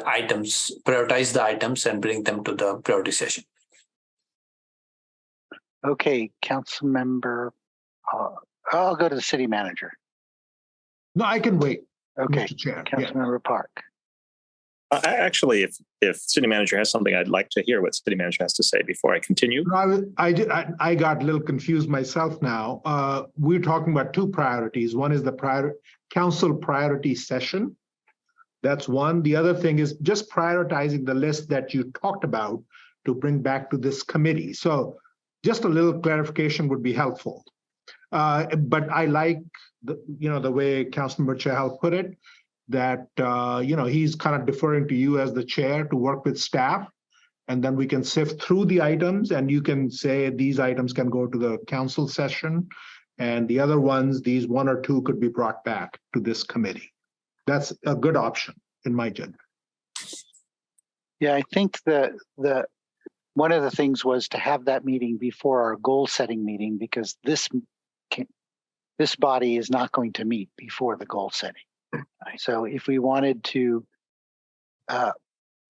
S8: items, prioritize the items, and bring them to the priority session.
S1: Okay, council member. I'll go to the city manager.
S5: No, I can wait.
S1: Okay,
S5: Mr. Chair. Yeah.
S1: Councilmember Park.
S4: Actually, if city manager has something, I'd like to hear what city manager has to say before I continue.
S5: No, I got a little confused myself now. We're talking about two priorities. One is the council priority session. That's one. The other thing is just prioritizing the list that you talked about to bring back to this committee. So just a little clarification would be helpful. But I like the way Councilmember Chahal put it, that he's kind of deferring to you as the chair to work with staff, and then we can sift through the items, and you can say these items can go to the council session, and the other ones, these one or two, could be brought back to this committee. That's a good option in my judgment.
S1: Yeah, I think the one of the things was to have that meeting before our goal setting meeting, because this body is not going to meet before the goal setting. So if we wanted to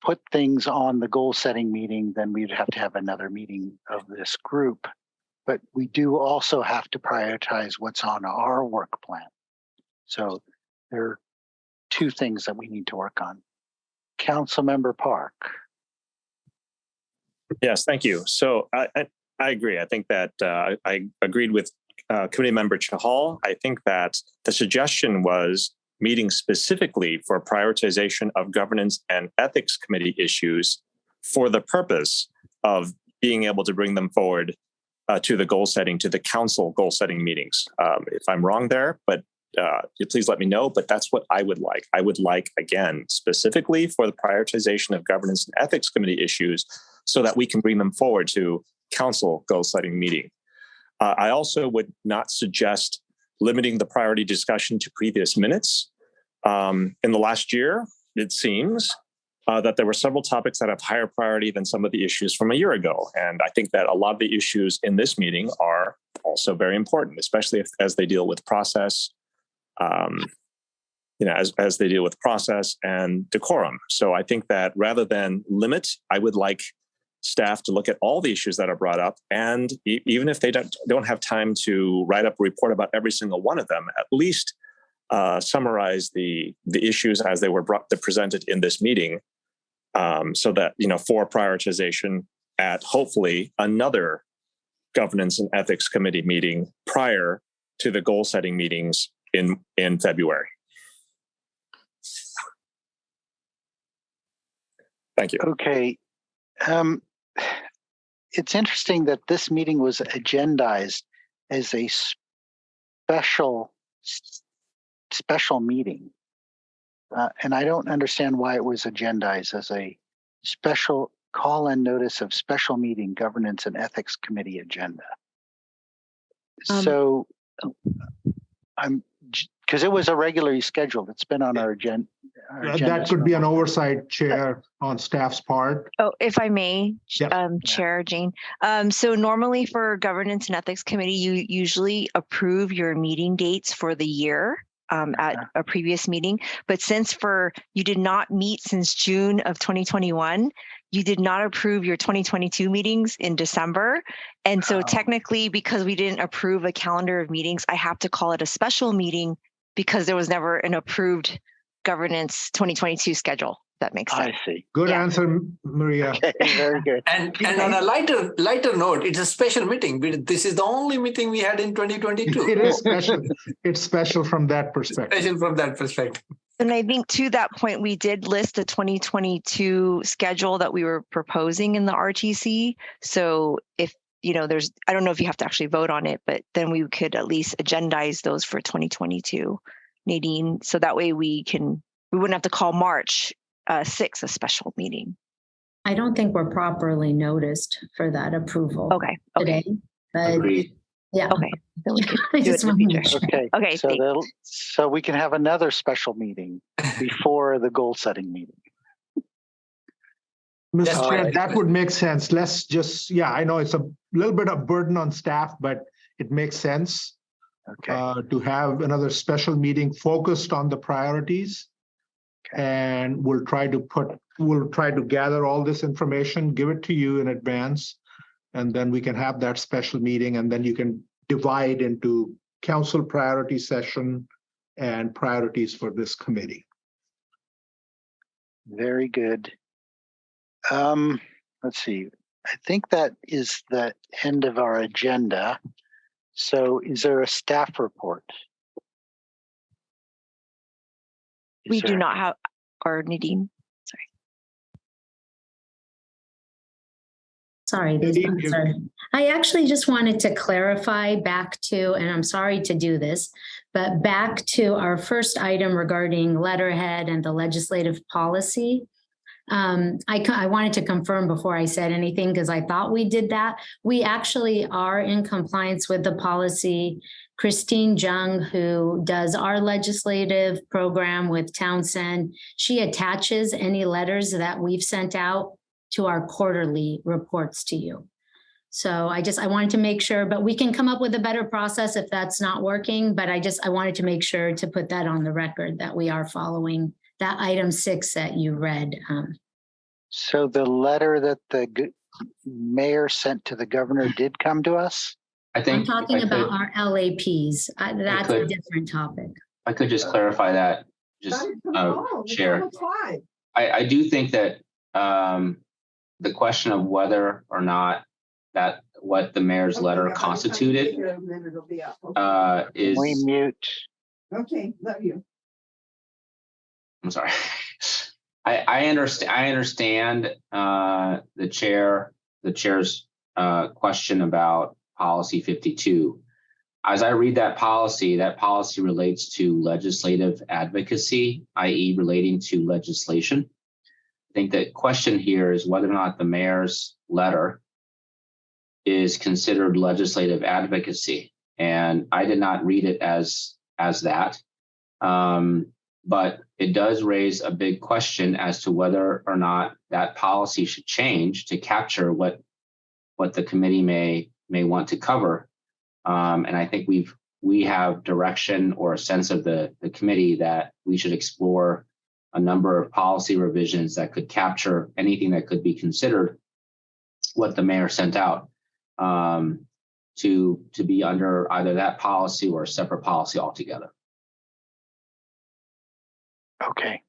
S1: put things on the goal setting meeting, then we'd have to have another meeting of this group. But we do also have to prioritize what's on our work plan. So there are two things that we need to work on. Councilmember Park.
S4: Yes, thank you. So I agree. I think that I agreed with Committee Member Chahal. I think that the suggestion was meeting specifically for prioritization of governance and ethics committee issues for the purpose of being able to bring them forward to the goal setting, to the council goal setting meetings. If I'm wrong there, but please let me know, but that's what I would like. I would like, again, specifically for the prioritization of governance and ethics committee issues so that we can bring them forward to council goal setting meeting. I also would not suggest limiting the priority discussion to previous minutes. In the last year, it seems that there were several topics that have higher priority than some of the issues from a year ago. And I think that a lot of the issues in this meeting are also very important, especially as they deal with process, as they deal with process and decorum. So I think that rather than limit, I would like staff to look at all the issues that are brought up, and even if they don't have time to write up a report about every single one of them, at least summarize the issues as they were presented in this meeting, so that for prioritization at hopefully another governance and ethics committee meeting prior to the goal setting meetings in February. Thank you.
S1: Okay. It's interesting that this meeting was agendized as a special meeting. And I don't understand why it was agendized as a special call-in notice of special meeting governance and ethics committee agenda. So because it was irregularly scheduled. It's been on our agenda.
S5: That could be an oversight, Chair, on staff's part.
S2: Oh, if I may,
S5: Yep.
S2: Chair Jane. So normally for Governance and Ethics Committee, you usually approve your meeting dates for the year at a previous meeting. But since you did not meet since June of 2021, you did not approve your 2022 meetings in December. And so technically, because we didn't approve a calendar of meetings, I have to call it a special meeting because there was never an approved governance 2022 schedule. That makes sense.
S1: I see.
S5: Good answer, Maria.
S1: Okay, very good.
S8: And on a lighter note, it's a special meeting. This is the only meeting we had in 2022.
S5: It is special. It's special from that perspective.
S8: Special from that perspective.
S2: And I think to that point, we did list the 2022 schedule that we were proposing in the RTC. So if I don't know if you have to actually vote on it, but then we could at least agendize those for 2022, Nadine. So that way we wouldn't have to call March 6th a special meeting.
S7: I don't think we're properly noticed for that approval
S2: Okay.
S7: today. But
S3: Agreed.
S7: Yeah.
S2: Okay, then we can
S7: I
S2: do it
S7: just
S2: in the
S7: want to make
S2: future.
S7: sure.
S1: Okay.
S2: Okay,
S1: So
S2: thanks.
S1: so we can have another special meeting before the goal setting meeting.
S5: Mr.
S1: All
S5: Chair,
S1: right.
S5: that would make sense. Let's just, yeah, I know it's a little bit of burden on staff, but it makes sense
S1: Okay.
S5: to have another special meeting focused on the priorities. And we'll try to gather all this information, give it to you in advance, and then we can have that special meeting, and then you can divide into council priority session and priorities for this committee.
S1: Very good. Let's see. I think that is the end of our agenda. So is there a staff report?
S2: We do not have, or Nadine.
S7: Sorry,
S5: Nadine,
S7: sorry. I actually just wanted to clarify back to, and I'm sorry to do this, but back to our first item regarding letterhead and the legislative policy. I wanted to confirm before I said anything because I thought we did that. We actually are in compliance with the policy. Christine Jung, who does our legislative program with Townsend, she attaches any letters that we've sent out to our quarterly reports to you. So I wanted to make sure, but we can come up with a better process if that's not working. But I wanted to make sure to put that on the record that we are following that item 6 that you read.
S1: So the letter that the mayor sent to the governor did come to us?
S3: I think
S7: I'm talking
S3: if I
S7: about
S3: could-
S7: our LAPs. That's a
S3: could.
S7: different topic.
S3: I could just clarify that, just Chair. I do think that the question of whether or not that what the mayor's letter constituted is.
S1: We mute.
S10: Okay, love you.
S3: I'm sorry. I understand the chair's question about policy 52. As I read that policy relates to legislative advocacy, i.e. relating to legislation. I think the question here is whether or not the mayor's letter is considered legislative advocacy. And I did not read it as that. But it does raise a big question as to whether or not that policy should change to capture what the committee may want to cover. And I think we have direction or a sense of the committee that we should explore a number of policy revisions that could capture anything that could be considered what the mayor sent out to be under either that policy or a separate policy altogether.
S1: Okay.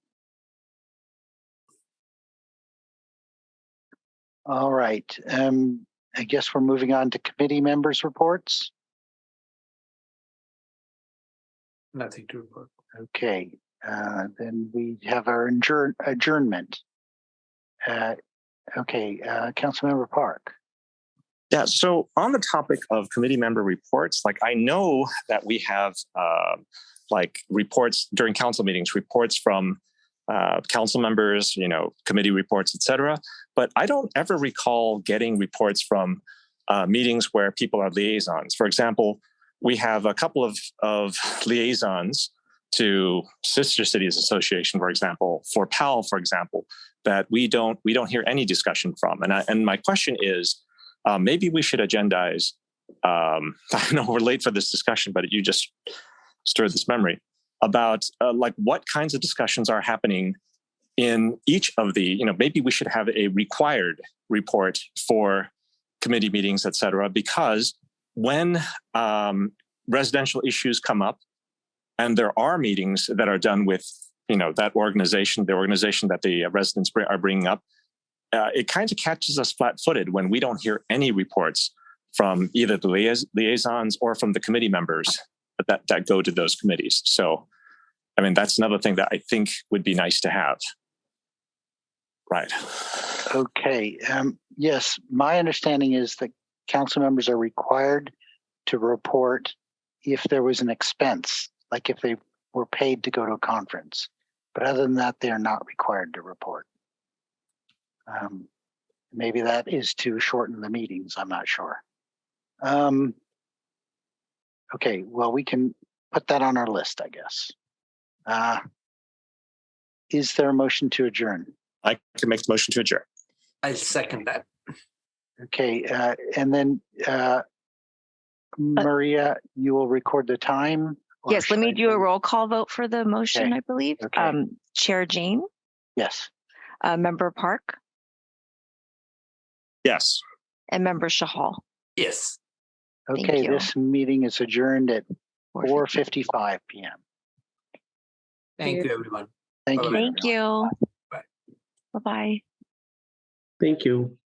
S1: All right. I guess we're moving on to committee members' reports.
S8: Nothing to report.
S1: Okay. Then we have our adjournment. Okay. Councilmember Park.
S4: Yeah, so on the topic of committee member reports, like I know that we have like reports during council meetings, reports from council members, committee reports, et cetera. But I don't ever recall getting reports from meetings where people are liaisons. For example, we have a couple of liaisons to Sister Cities Association, for example, for PAL, for example, that we don't hear any discussion from. And my question is, maybe we should agendize. I know we're late for this discussion, but you just stirred this memory about like what kinds of discussions are happening in each of the, maybe we should have a required report for committee meetings, et cetera, because when residential issues come up and there are meetings that are done with, that organization, the organization that the residents are bringing up, it kind of catches us flat-footed when we don't hear any reports from either the liaisons or from the committee members that go to those committees. So, I mean, that's another thing that I think would be nice to have. Right.
S1: Okay. Yes, my understanding is that council members are required to report if there was an expense, like if they were paid to go to a conference. But other than that, they're not required to report. Maybe that is to shorten the meetings. I'm not sure. Okay, well, we can put that on our list, I guess. Is there a motion to adjourn?
S4: I can make the motion to adjourn.
S8: I'll second that.
S1: Okay, and then Maria, you will record the time? or
S2: Yes, let
S1: should
S2: me
S1: I
S2: do a roll call vote for the motion,
S1: Okay.
S2: I believe.
S1: Okay.
S2: Chair Jane,
S1: Yes.
S2: Member Park,
S4: Yes.
S2: and Member Shahal.
S8: Yes.
S2: Thank
S1: Okay,
S2: you.
S1: this meeting is adjourned at
S2: 4:50.
S1: 4:55 PM.
S8: Thank you, everyone.
S1: Thank you.
S8: Bye-bye.
S2: Thank
S1: everyone.
S2: you.
S8: Bye.
S2: Bye-bye.
S11: Thank you.